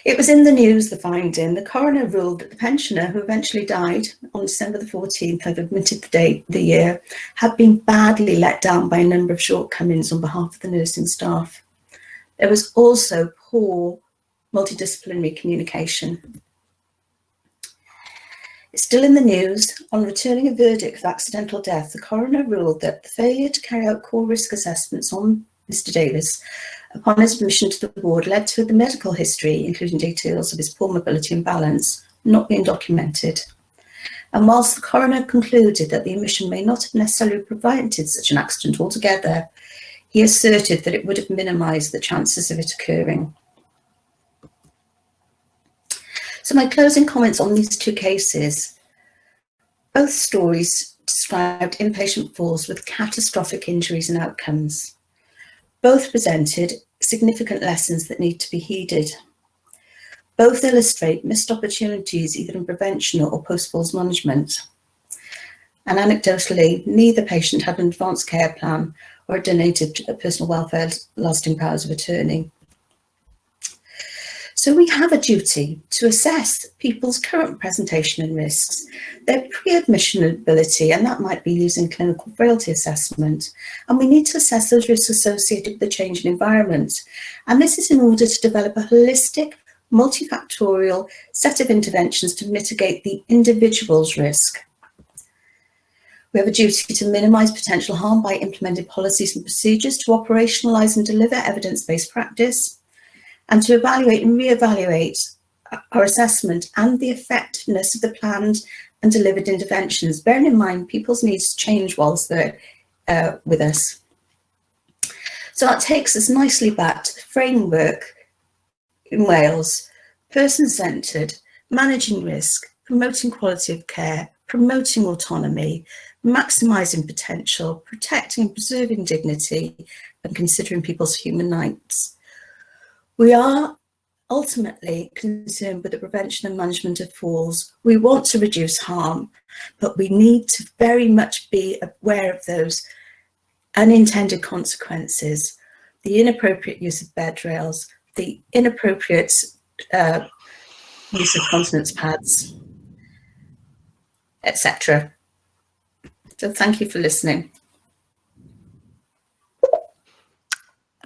It was in the news, the finding. The coroner ruled that the pensioner, who eventually died on December the 14th, I've omitted the year, had been badly let down by a number of shortcomings on behalf of the nursing staff. There was also poor multidisciplinary communication. It's still in the news. On returning a verdict of accidental death, the coroner ruled that the failure to carry out core risk assessments on Mr. Davis upon his admission to the ward led to the medical history, including details of his poor mobility and balance, not being documented. And whilst the coroner concluded that the admission may not have necessarily prevented such an accident altogether, he asserted that it would have minimised the chances of it occurring. So my closing comments on these two cases. Both stories described inpatient falls with catastrophic injuries and outcomes. Both presented significant lessons that need to be heeded. Both illustrate missed opportunities either in prevention or post-falls management. And anecdotally, neither patient had an advanced care plan or a donated personal welfare lasting powers of attorney. So we have a duty to assess people's current presentation and risks, their pre-admission ability, and that might be using clinical frailty assessment. And we need to assess those risks associated with the change in environment. And this is in order to develop a holistic, multifactorial set of interventions to mitigate the individual's risk. We have a duty to minimise potential harm by implementing policies and procedures to operationalise and deliver evidence-based practice, and to evaluate and re-evaluate our assessment and the effectiveness of the planned and delivered interventions, bearing in mind people's needs change whilst they're with us. So that takes us nicely back to the framework in Wales: person-centred, managing risk, promoting quality of care, promoting autonomy, maximising potential, protecting and preserving dignity, and considering people's human rights. We are ultimately concerned with the prevention and management of falls. We want to reduce harm, but we need to very much be aware of those unintended consequences: the inappropriate use of bed rails, the inappropriate use of continence pads, etc. So thank you for listening.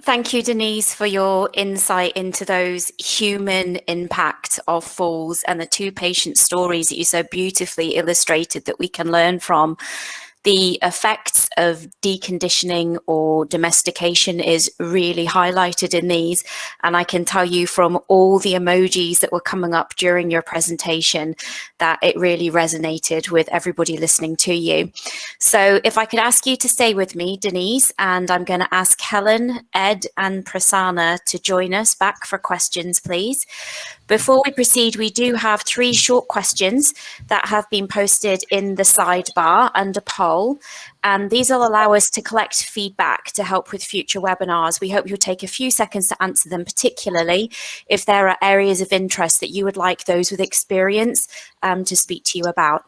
Thank you, Denise, for your insight into those human impact of falls and the two patient stories that you so beautifully illustrated that we can learn from. The effects of deconditioning or domestication is really highlighted in these. And I can tell you from all the emojis that were coming up during your presentation that it really resonated with everybody listening to you. So if I could ask you to stay with me, Denise, and I'm going to ask Helen, Ed and Prasanna to join us back for questions, please. Before we proceed, we do have 3 short questions that have been posted in the sidebar under poll, and these will allow us to collect feedback to help with future webinars. We hope you'll take a few seconds to answer them, particularly if there are areas of interest that you would like those with experience to speak to you about.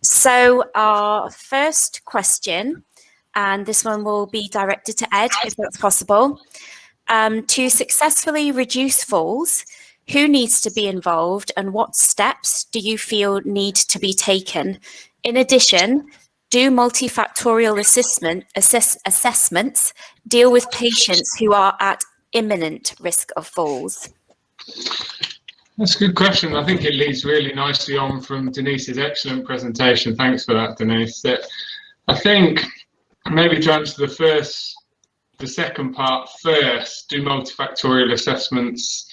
So our first question, and this one will be directed to Ed, if that's possible. To successfully reduce falls, who needs to be involved and what steps do you feel need to be taken? In addition, do multifactorial assessments deal with patients who are at imminent risk of falls? That's a good question. I think it leads really nicely on from Denise's excellent presentation. Thanks for that, Denise. I think maybe to answer the second part first, do multifactorial assessments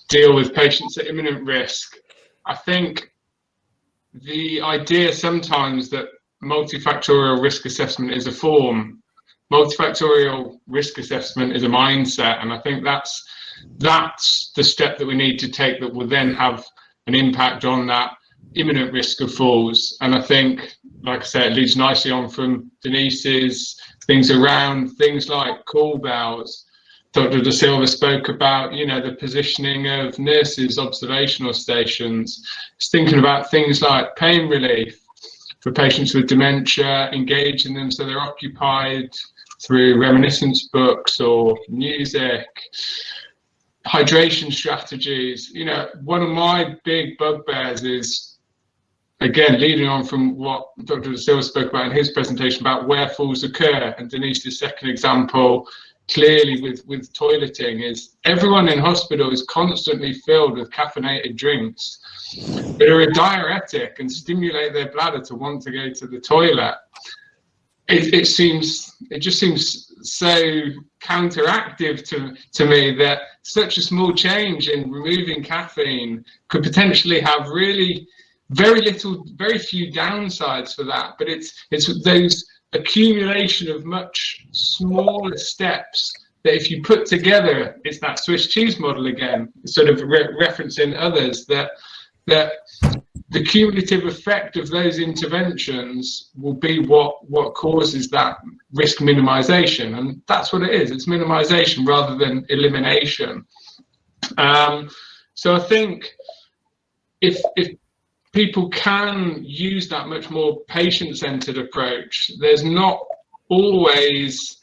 deal with patients at imminent risk? I think the idea sometimes that multifactorial risk assessment is a form, multifactorial risk assessment is a mindset, and I think that's the step that we need to take that will then have an impact on that imminent risk of falls. And I think, like I said, it leads nicely on from Denise's things around things like call bells. Dr. De Silva spoke about, the positioning of nurses' observational stations. It's thinking about things like pain relief for patients with dementia, engaging them so they're occupied through reminiscence books or music. Hydration strategies. One of my big bugbears is, again, leading on from what Dr. De Silva spoke about in his presentation about where falls occur, and Denise's second example, clearly with toileting is everyone in hospital is constantly filled with caffeinated drinks that are a diuretic and stimulate their bladder to want to go to the toilet. It just seems so counteractive to me that such a small change in removing caffeine could potentially have really very few downsides for that. But it's those accumulation of much smaller steps that if you put together, it's that Swiss cheese model again, sort of referencing others, that the cumulative effect of those interventions will be what causes that risk minimization, and that's what it is. It's minimization rather than elimination. So I think if people can use that much more patient-centered approach, there's not always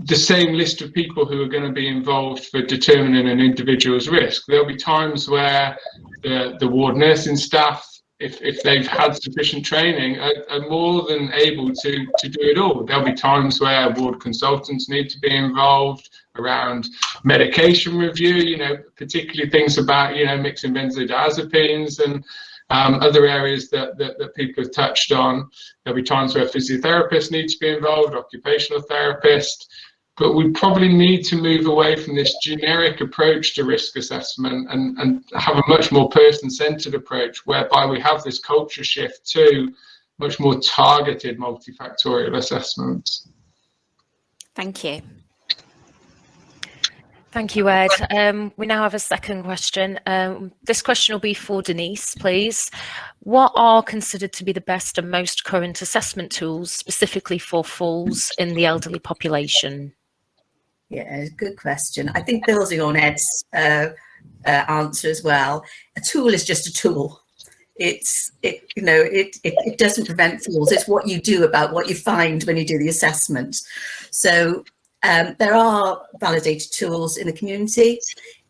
the same list of people who are going to be involved for determining an individual's risk. There'll be times where the ward nursing staff, if they've had sufficient training, are more than able to do it all. There'll be times where ward consultants need to be involved around medication review, particularly things about, mixing benzodiazepines and other areas that people have touched on. There'll be times where physiotherapists need to be involved, occupational therapists. But we probably need to move away from this generic approach to risk assessment and have a much more person-centered approach, whereby we have this culture shift to much more targeted multifactorial assessments. Thank you. Thank you, Ed. We now have a second question. This question will be for Denise, please. What are considered to be the best and most current assessment tools specifically for falls in the elderly population? Yeah, good question. I think building on Ed's answer as well, a tool is just a tool. It doesn't prevent falls. It's what you do about what you find when you do the assessment. So there are validated tools in the community.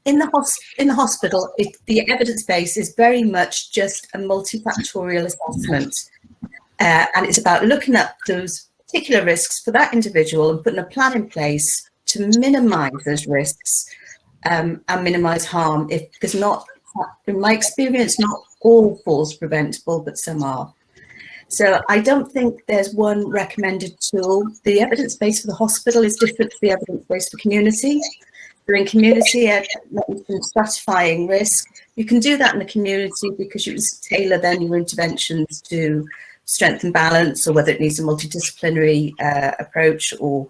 In the hospital, the evidence base is very much just a multifactorial assessment. And it's about looking at those particular risks for that individual and putting a plan in place to minimize those risks and minimize harm, because in my experience, not all falls preventable, but some are. So I don't think there's one recommended tool. The evidence base for the hospital is different to the evidence base for community. So in community, stratifying risk, you can do that in the community because you tailor then your interventions to strength and balance, or whether it needs a multidisciplinary approach or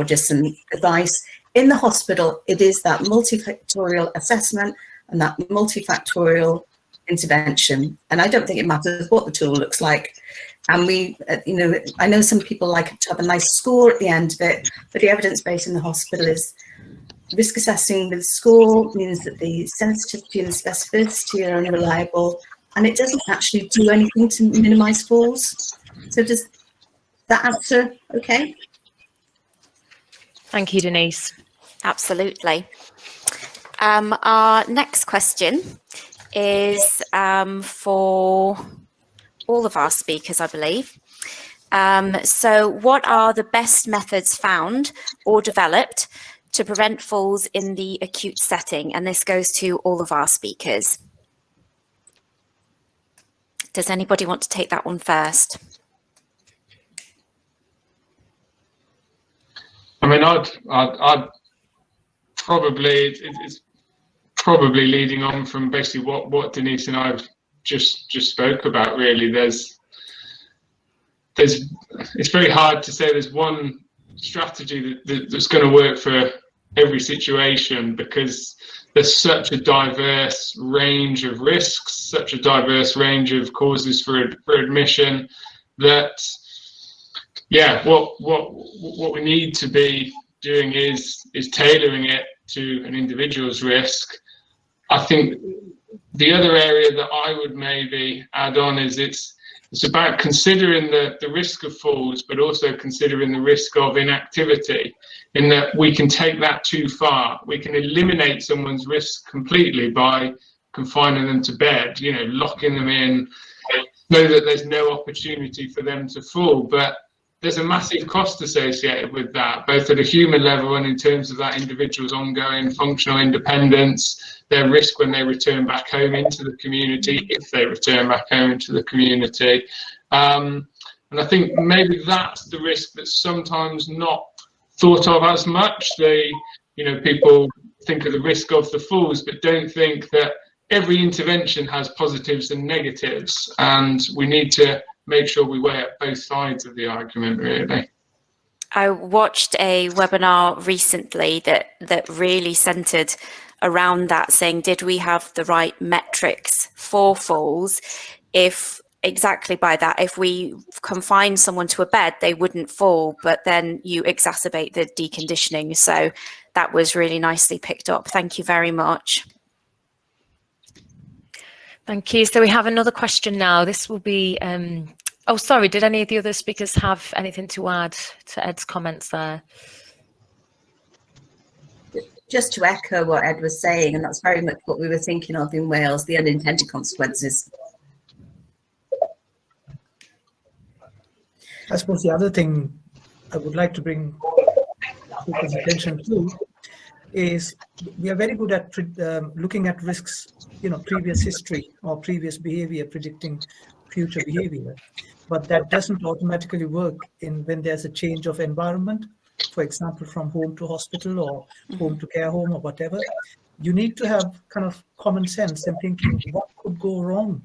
just some advice. In the hospital, it is that multifactorial assessment and that multifactorial intervention. And I don't think it matters what the tool looks like. And I know some people like to have a nice score at the end of it, but the evidence base in the hospital is risk assessing with score means that the sensitivity and the specificity are unreliable, and it doesn't actually do anything to minimize falls. So does that answer okay? Thank you, Denise. Absolutely. Our next question is for all of our speakers, I believe. So what are the best methods found or developed to prevent falls in the acute setting? And this goes to all of our speakers. Does anybody want to take that one first? I mean, I'd probably, it's probably leading on from basically what Denise and I just spoke about. Really, it's very hard to say there's one strategy that's going to work for every situation, because there's such a diverse range of risks, such a diverse range of causes for admission, that what we need to be doing is tailoring it to an individual's risk. I think the other area that I would maybe add on is it's about considering the risk of falls, but also considering the risk of inactivity, in that we can take that too far. We can eliminate someone's risk completely by confining them to bed, locking them in, know that there's no opportunity for them to fall. But there's a massive cost associated with that, both at a human level and in terms of that individual's ongoing functional independence, their risk when they return back home into the community, if they return back home into the community. And I think maybe that's the risk that's sometimes not thought of as much. People think of the risk of the falls, but don't think that every intervention has positives and negatives, and we need to make sure we weigh up both sides of the argument, really. I watched a webinar recently that really centered around that, saying, did we have the right metrics for falls? If exactly by that, if we confine someone to a bed, they wouldn't fall, but then you exacerbate the deconditioning. So that was really nicely picked up. Thank you very much. Thank you. So we have another question now. This will be, oh, sorry, did any of the other speakers have anything to add to Ed's comments there? Just to echo what Ed was saying, and that's very much what we were thinking of in Wales, the unintended consequences. I suppose the other thing I would like to bring people's attention to is we are very good at looking at risks, previous history or previous behavior, predicting future behavior. But that doesn't automatically work when there's a change of environment, for example, from home to hospital or home to care home or whatever. You need to have kind of common sense and thinking, what could go wrong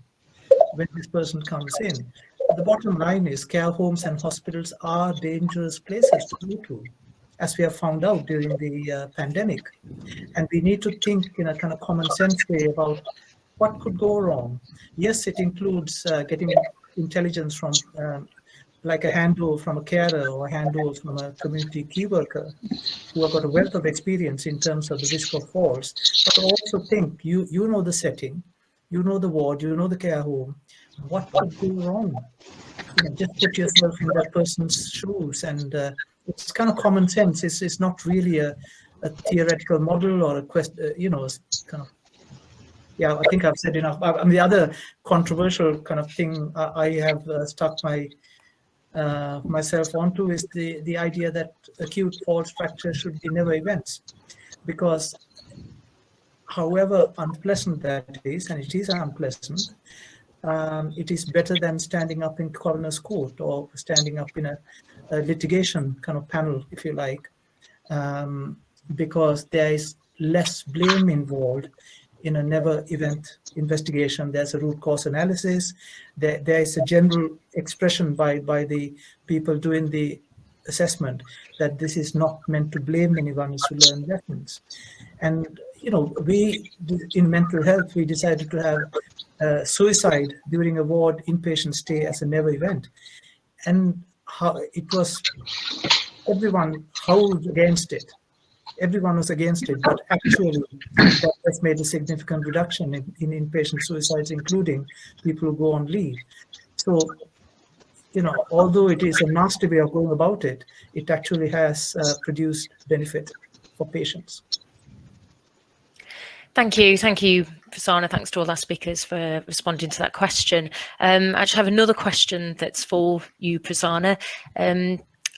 when this person comes in? The bottom line is care homes and hospitals are dangerous places to go to, as we have found out during the pandemic. And we need to think in a kind of common sense way about what could go wrong. Yes, it includes getting intelligence from like a handover from a carer or a handover from a community key worker who have got a wealth of experience in terms of the risk of falls. But also think, you know the setting, you know the ward, you know the care home. What could go wrong? Just put yourself in that person's shoes, and it's kind of common sense. It's not really a theoretical model or a question. Kind of. Yeah, I think I've said enough. The other controversial kind of thing I have stuck myself onto is the idea that acute falls fracture should be never events, because however unpleasant that is, and it is unpleasant, it is better than standing up in coroner's court or standing up in a litigation kind of panel, if you like, because there is less blame involved in a never event investigation. There's a root cause analysis. There is a general expression by the people doing the assessment that this is not meant to blame anyone, it's to learn lessons. And we in mental health, we decided to have suicide during a ward inpatient stay as a never event, and it was everyone howled against it. Everyone was against it, but actually that has made a significant reduction in inpatient suicides, including people who go on leave. So, although it is a nasty way of going about it, it actually has produced benefit for patients. Thank you, Prasanna. Thanks to all our speakers for responding to that question. I actually have another question that's for you, Prasanna.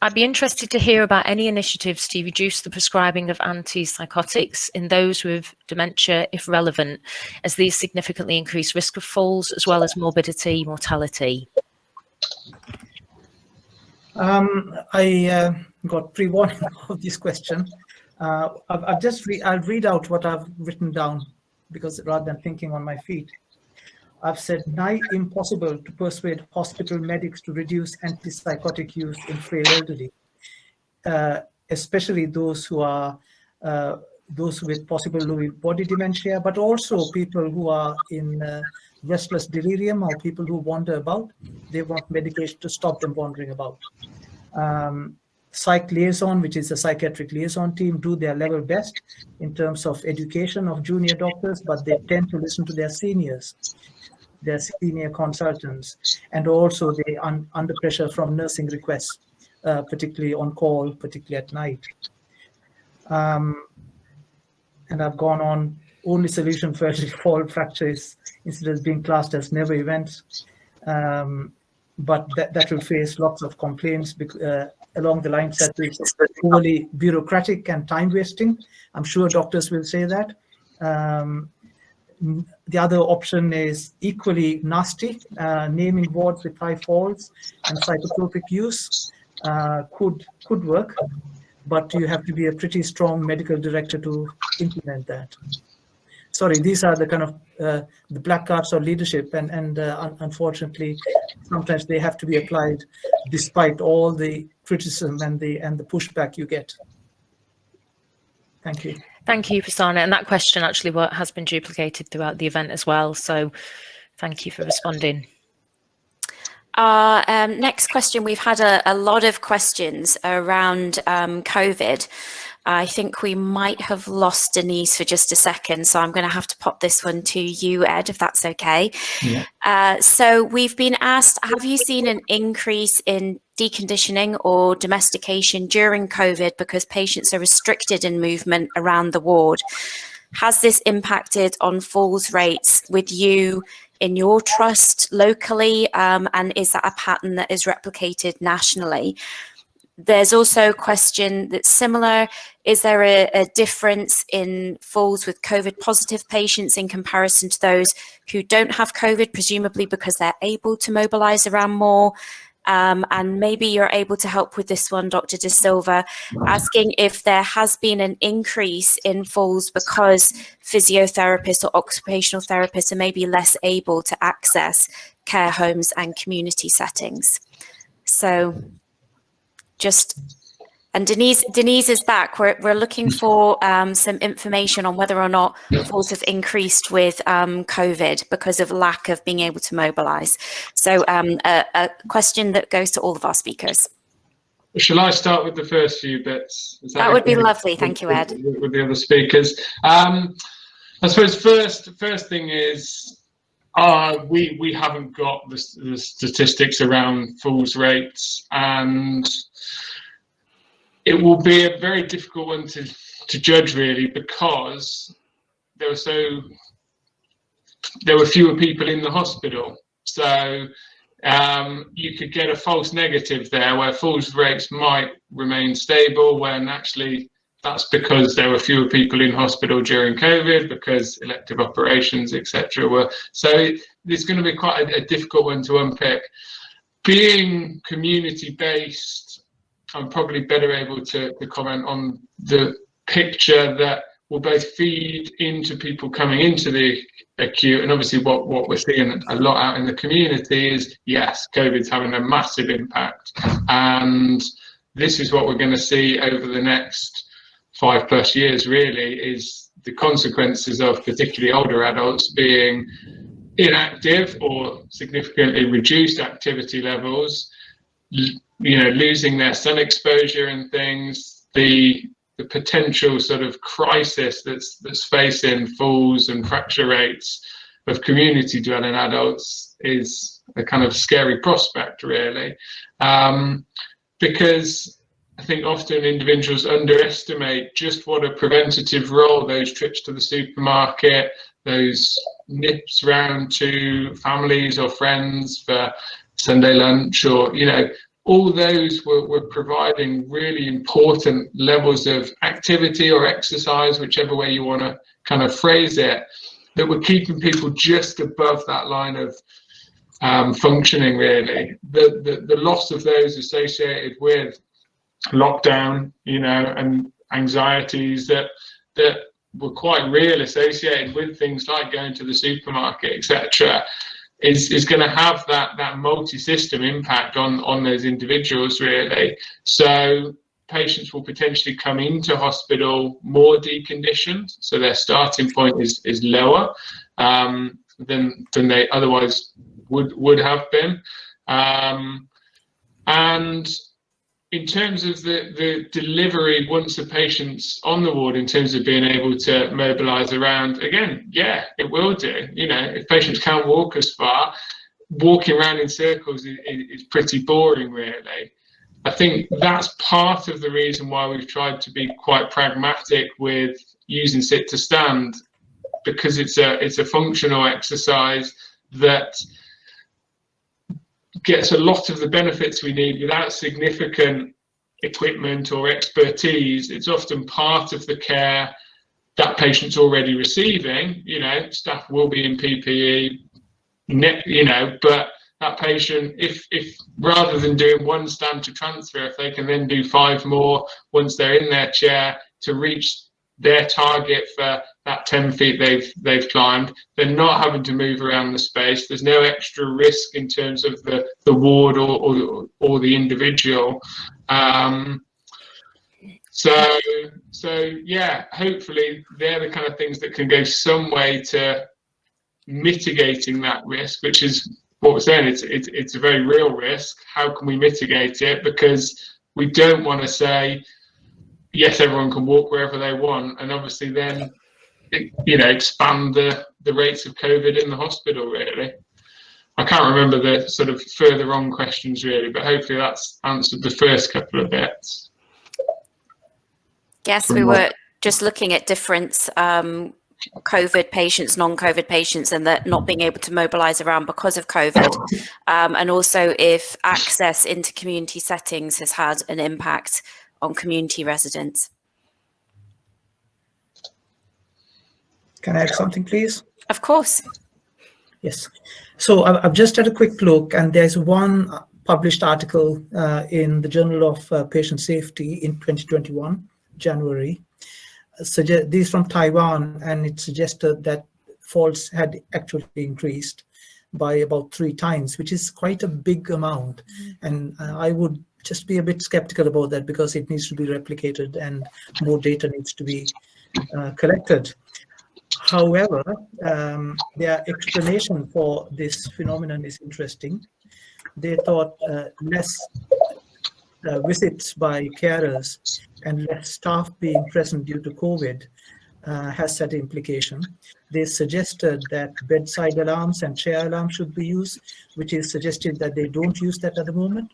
I'd be interested to hear about any initiatives to reduce the prescribing of antipsychotics in those with dementia, if relevant, as these significantly increase risk of falls as well as morbidity, mortality. I got pre-warning of this question. I'll read out what I've written down, because rather than thinking on my feet. I've said nigh impossible to persuade hospital medics to reduce antipsychotic use in frail elderly, especially those who are those with possible Lewy body dementia, but also people who are in restless delirium or people who wander about. They want medication to stop them wandering about. Psych liaison, which is a psychiatric liaison team, do their level best in terms of education of junior doctors, but they tend to listen to their seniors, their senior consultants, and also they under pressure from nursing requests, particularly on call, particularly at night. And I've gone on, only solution for fall fractures instead of being classed as never events. but that will face lots of complaints along the lines that it's overly bureaucratic and time wasting. I'm sure doctors will say that. The other option is equally nasty. Naming wards with high falls and psychotropic use could work, but you have to be a pretty strong medical director to implement that. Sorry, these are the kind of the black cards of leadership, and unfortunately, sometimes they have to be applied despite all the criticism and the pushback you get. Thank you. Thank you, Prasanna. And that question actually has been duplicated throughout the event as well. So thank you for responding. Next question, we've had a lot of questions around COVID. I think we might have lost Denise for just a second, so I'm going to have to pop this one to you, Ed, if that's okay. Yeah. So we've been asked, have you seen an increase in deconditioning or domestication during COVID because patients are restricted in movement around the ward? Has this impacted on falls rates with you in your trust locally, and is that a pattern that is replicated nationally? There's also a question that's similar. Is there a difference in falls with COVID positive patients in comparison to those who don't have COVID, presumably because they're able to mobilize around more? And maybe you're able to help with this one, Dr. De Silva, asking if there has been an increase in falls because physiotherapists or occupational therapists are maybe less able to access care homes and community settings. So and Denise is back. We're looking for some information on whether or not falls have increased with COVID because of lack of being able to mobilize. So a question that goes to all of our speakers. Shall I start with the first few bits? That would be lovely. Thank you, Ed. With the other speakers. I suppose first thing is we haven't got the statistics around falls rates, and it will be a very difficult one to judge, really, because there were fewer people in the hospital. So you could get a false negative there where falls rates might remain stable when actually that's because there were fewer people in hospital during COVID, because elective operations, etc. were. So it's going to be quite a difficult one to unpick. Being community-based, I'm probably better able to comment on the picture that will both feed into people coming into the acute, and obviously what we're seeing a lot out in the community is, yes, COVID's having a massive impact, and this is what we're going to see over the next 5+ years, really, is the consequences of particularly older adults being inactive or significantly reduced activity levels, losing their sun exposure and things. The potential sort of crisis that's facing falls and fracture rates of community dwelling adults is a kind of scary prospect, really, because I think often individuals underestimate just what a preventative role those trips to the supermarket, those nips round to families or friends for Sunday lunch, or all those were providing really important levels of activity or exercise, whichever way you want to kind of phrase it, that were keeping people just above that line of functioning, really. The loss of those associated with lockdown, and anxieties that were quite real, associated with things like going to the supermarket, etc., is going to have that multi-system impact on those individuals, really. So patients will potentially come into hospital more deconditioned, so their starting point is lower than they otherwise would have been. And in terms of the delivery, once a patient's on the ward, in terms of being able to mobilise around, again, yeah, it will do. If patients can't walk as far, walking around in circles is pretty boring, really. I think that's part of the reason why we've tried to be quite pragmatic with using sit to stand, because it's a functional exercise that gets a lot of the benefits we need without significant equipment or expertise. It's often part of the care that patient's already receiving. You know, staff will be in PPE, you know, but that patient, if rather than doing one stand to transfer, if they can then do 5 more once they're in their chair to reach their target for that 10 feet they've climbed, they're not having to move around the space. There's no extra risk in terms of the ward or the individual. So yeah, hopefully they're the kind of things that can go some way to mitigating that risk, which is what we're saying. It's a very real risk. How can we mitigate it? Because we don't want to say, yes, everyone can walk wherever they want, and obviously then, you know, expand the rates of COVID in the hospital, really. I can't remember the sort of further on questions, really, but hopefully that's answered the first couple of bits. Yes, we were just looking at different COVID patients, non-COVID patients, and that not being able to mobilise around because of COVID, and also if access into community settings has had an impact on community residents. Can I add something, please? Of course. Yes. So I've just had a quick look, and there's one published article in the Journal of Patient Safety in 2021, January. These from Taiwan, and it suggested that falls had actually increased by about 3 times, which is quite a big amount. And I would just be a bit skeptical about that, because it needs to be replicated and more data needs to be collected. However, their explanation for this phenomenon is interesting. They thought less visits by carers and less staff being present due to COVID has that implication. They suggested that bedside alarms and chair alarms should be used, which is suggested that they don't use that at the moment.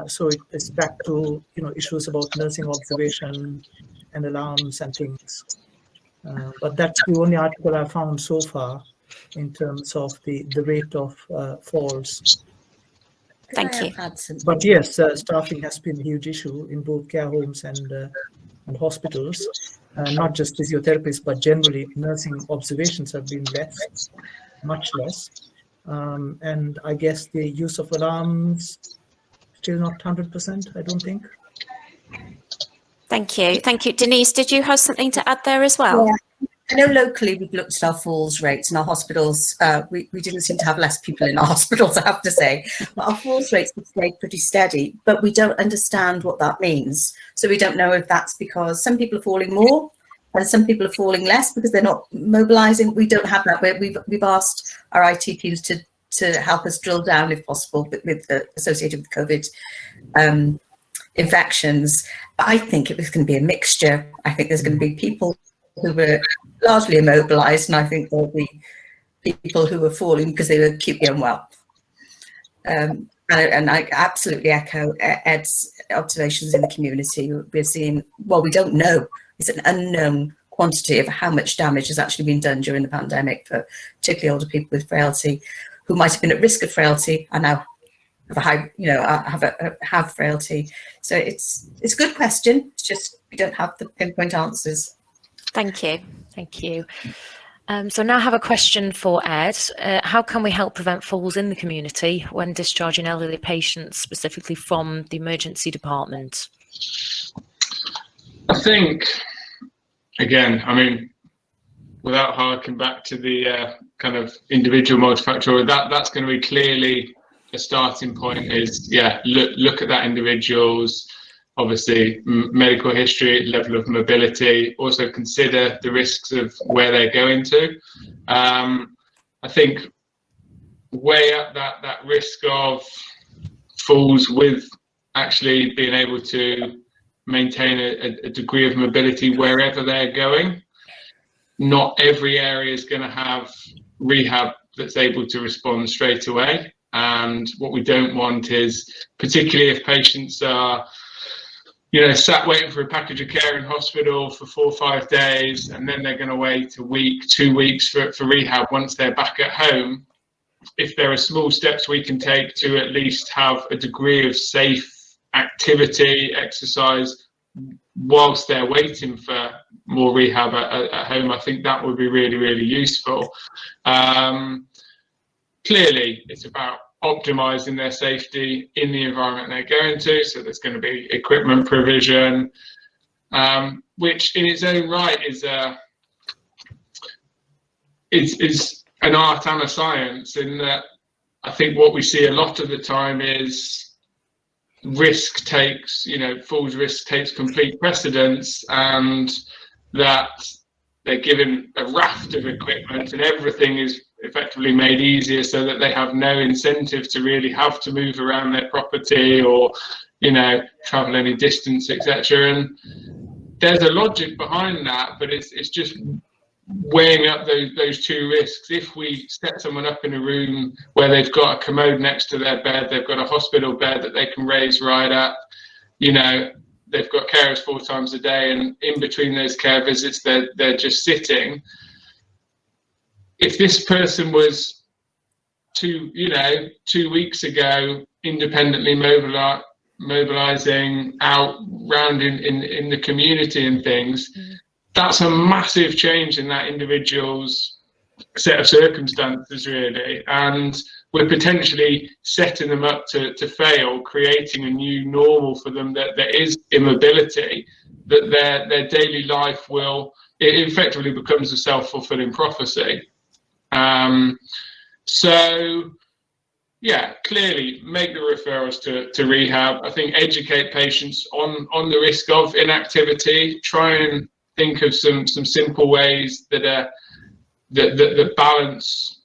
So it's back to, you know, issues about nursing observation and alarms and things. But that's the only article I found so far in terms of the rate of falls. Thank you. But yes, staffing has been a huge issue in both care homes and hospitals. Not just physiotherapists, but generally nursing observations have been less, much less. And I guess the use of alarms, still not 100%, I don't think. Thank you. Thank you. Denise, did you have something to add there as well? Yeah. I know locally we've looked at our falls rates in our hospitals. We didn't seem to have less people in our hospitals, I have to say. But our falls rates have stayed pretty steady, but we don't understand what that means. So we don't know if that's because some people are falling more and some people are falling less because they're not mobilising. We don't have that. We've asked our IT teams to help us drill down, if possible, with associated with COVID infections. But I think it was going to be a mixture. I think there's going to be people who were largely immobilised, and I think there'll be people who were falling because they were acutely unwell. And I absolutely echo Ed's observations in the community. We're seeing, well, we don't know. It's an unknown quantity of how much damage has actually been done during the pandemic for particularly older people with frailty, who might have been at risk of frailty and now have a high, you know, have frailty. So it's a good question. It's just we don't have the pinpoint answers. Thank you. Thank you. So now I have a question for Ed. How can we help prevent falls in the community when discharging elderly patients, specifically from the emergency department? I think, again, I mean, without harking back to the kind of individual multifactorial, that's going to be clearly a starting point. Is, yeah, look at that individual's, obviously, medical history, level of mobility, also consider the risks of where they're going to. I think weigh up that risk of falls with actually being able to maintain a degree of mobility wherever they're going. Not every area is going to have rehab that's able to respond straight away. And what we don't want is, particularly if patients are, you know, sat waiting for a package of care in hospital for 4 or 5 days, and then they're going to wait a week, 2 weeks for rehab once they're back at home. if there are small steps we can take to at least have a degree of safe activity, exercise, whilst they're waiting for more rehab at home, I think that would be really, really useful. Clearly, it's about optimizing their safety in the environment they're going to. So there's going to be equipment provision, which in its own right is an art and a science, in that I think what we see a lot of the time is falls risk takes complete precedence, and that they're given a raft of equipment and everything is effectively made easier so that they have no incentive to really have to move around their property or, travel any distance, etc. And there's a logic behind that, but it's just weighing up those two risks. If we set someone up in a room where they've got a commode next to their bed, they've got a hospital bed that they can raise right up, they've got carers 4 times a day, and in between those care visits they're just sitting. If this person was 2 weeks ago independently mobilizing out round in the community and things, that's a massive change in that individual's set of circumstances, really. And we're potentially setting them up to fail, creating a new normal for them that there is immobility, that their daily life it effectively becomes a self-fulfilling prophecy. So, yeah, clearly make the referrals to rehab. I think educate patients on the risk of inactivity. Try and think of some simple ways that balance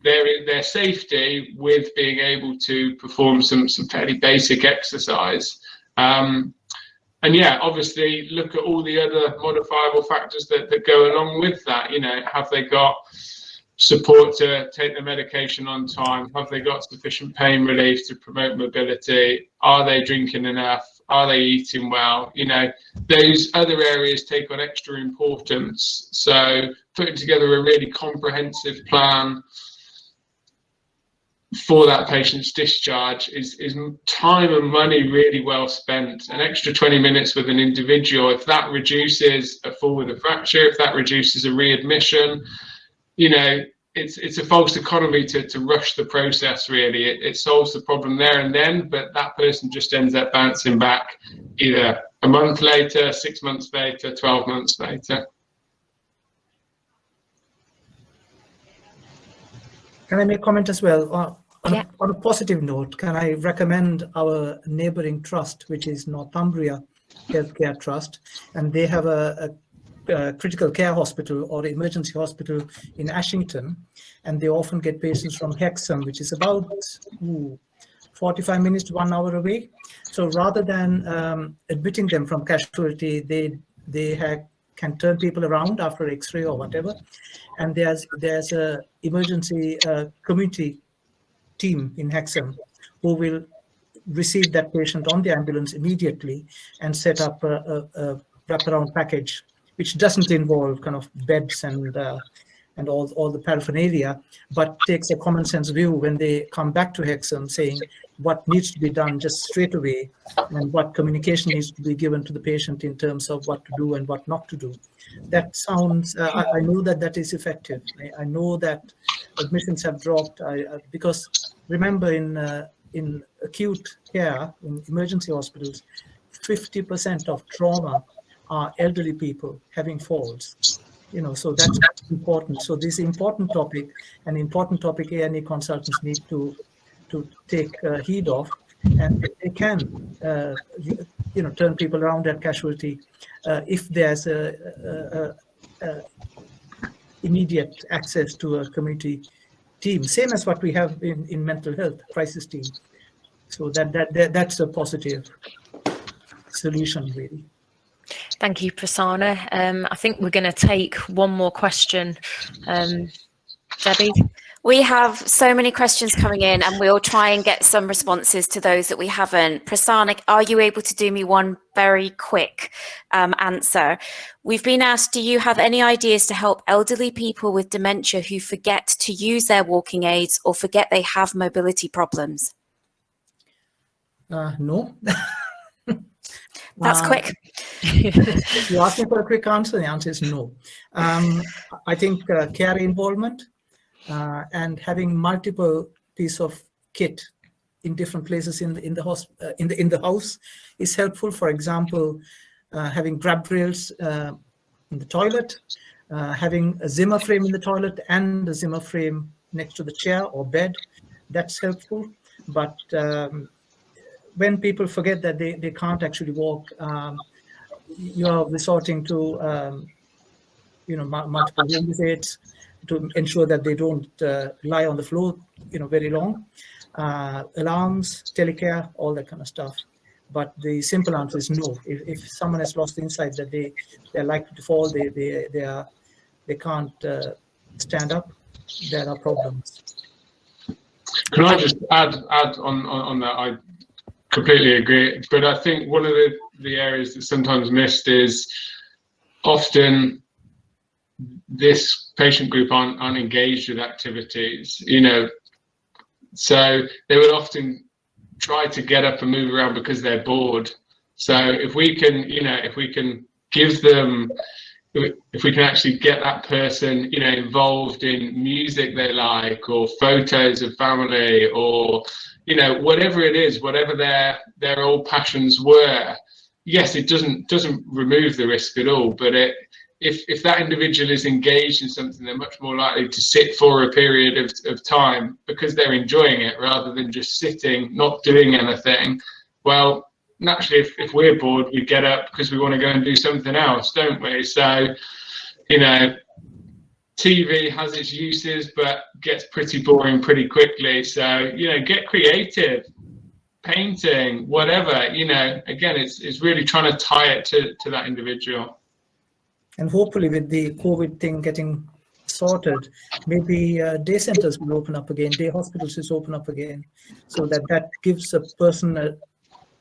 their safety with being able to perform some fairly basic exercise. And yeah, obviously look at all the other modifiable factors that go along with that. Have they got support to take the medication on time? Have they got sufficient pain relief to promote mobility? Are they drinking enough? Are they eating well? Those other areas take on extra importance. So putting together a really comprehensive plan for that patient's discharge is time and money really well spent. An extra 20 minutes with an individual, if that reduces a fall with a fracture, if that reduces a readmission, it's a false economy to rush the process, really. It solves the problem there and then, but that person just ends up bouncing back either a month later, 6 months later, 12 months later. Can I make a comment as well? On a positive note, can I recommend our neighbouring trust, which is Northumbria Healthcare Trust, and they have a critical care hospital or emergency hospital in Ashington, and they often get patients from Hexham, which is about 45 minutes to 1 hour away. So rather than admitting them from casualty, they can turn people around after X-ray or whatever, and there's a emergency community team in Hexham who will receive that patient on the ambulance immediately and set up a wraparound package, which doesn't involve kind of beds and all the paraphernalia, but takes a common sense view when they come back to Hexham, saying what needs to be done just straight away and what communication needs to be given to the patient in terms of what to do and what not to do. That sounds, I know that is effective. I know that admissions have dropped because remember in acute care, in emergency hospitals, 50% of trauma are elderly people having falls, so that's important. So this important topic, an important topic A&E consultants need to take heed of, and they can, turn people around at casualty if there's a immediate access to a community team, same as what we have in mental health crisis team. So that's a positive solution, really. Thank you, Prasanna. I think we're going to take one more question. Debbie, We have so many questions coming in, and we'll try and get some responses to those that we haven't. Prasanna, are you able to do me one very quick answer? We've been asked, do you have any ideas to help elderly people with dementia who forget to use their walking aids or forget they have mobility problems? No. That's quick. You asked me for a quick answer. The answer is no. I think care involvement and having multiple pieces of kit in different places in the house is helpful. For example, having grab rails in the toilet, having a Zimmer frame in the toilet and a Zimmer frame next to the chair or bed, that's helpful. But when people forget that they can't actually walk, you're resorting to multiple home visits to ensure that they don't lie on the floor very long. Alarms, telecare, all that kind of stuff. But the simple answer is no. If someone has lost insight that they're likely to fall, they can't stand up, there are problems. Can I just add on that? I completely agree, but I think one of the areas that's sometimes missed is often this patient group aren't engaged with activities, so they would often try to get up and move around because they're bored. So if we can give them, if we can actually get that person involved in music they like, or photos of family, or whatever it is, whatever their old passions were, yes, it doesn't remove the risk at all, but if that individual is engaged in something, they're much more likely to sit for a period of time because they're enjoying it rather than just sitting, not doing anything. Well, naturally, if we're bored, we get up because we want to go and do something else, don't we? So, TV has its uses, but gets pretty boring pretty quickly. So, get creative, painting, whatever, again, it's really trying to tie it to that individual. And hopefully with the COVID thing getting sorted, maybe day centers will open up again, day hospitals will open up again, so that gives a person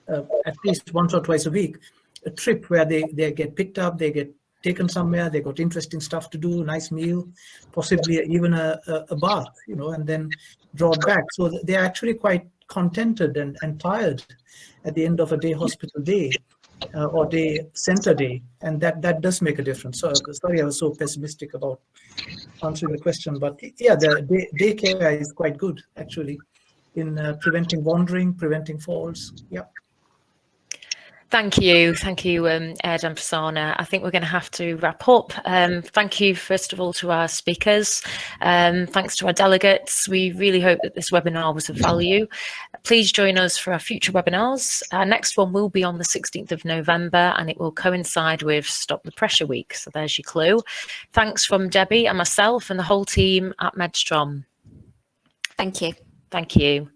at least once or twice a week a trip where they get picked up, they get taken somewhere, they got interesting stuff to do, nice meal, possibly even a bath, and then brought back. So they're actually quite contented and tired at the end of a day hospital day. Or day center day, and that does make a difference. So sorry, I was so pessimistic about answering the question, but yeah, the daycare is quite good actually in preventing wandering, preventing falls. Yeah. Thank you, Ed and Prasanna. I think we're going to have to wrap up. Thank you, first of all, to our speakers. Thanks to our delegates. We really hope that this webinar was of value. Please join us for our future webinars. Our next one will be on the 16th of November, and it will coincide with Stop the Pressure Week. So there's your clue. Thanks from Debbie and myself and the whole team at Medstrom. Thank you. Thank you.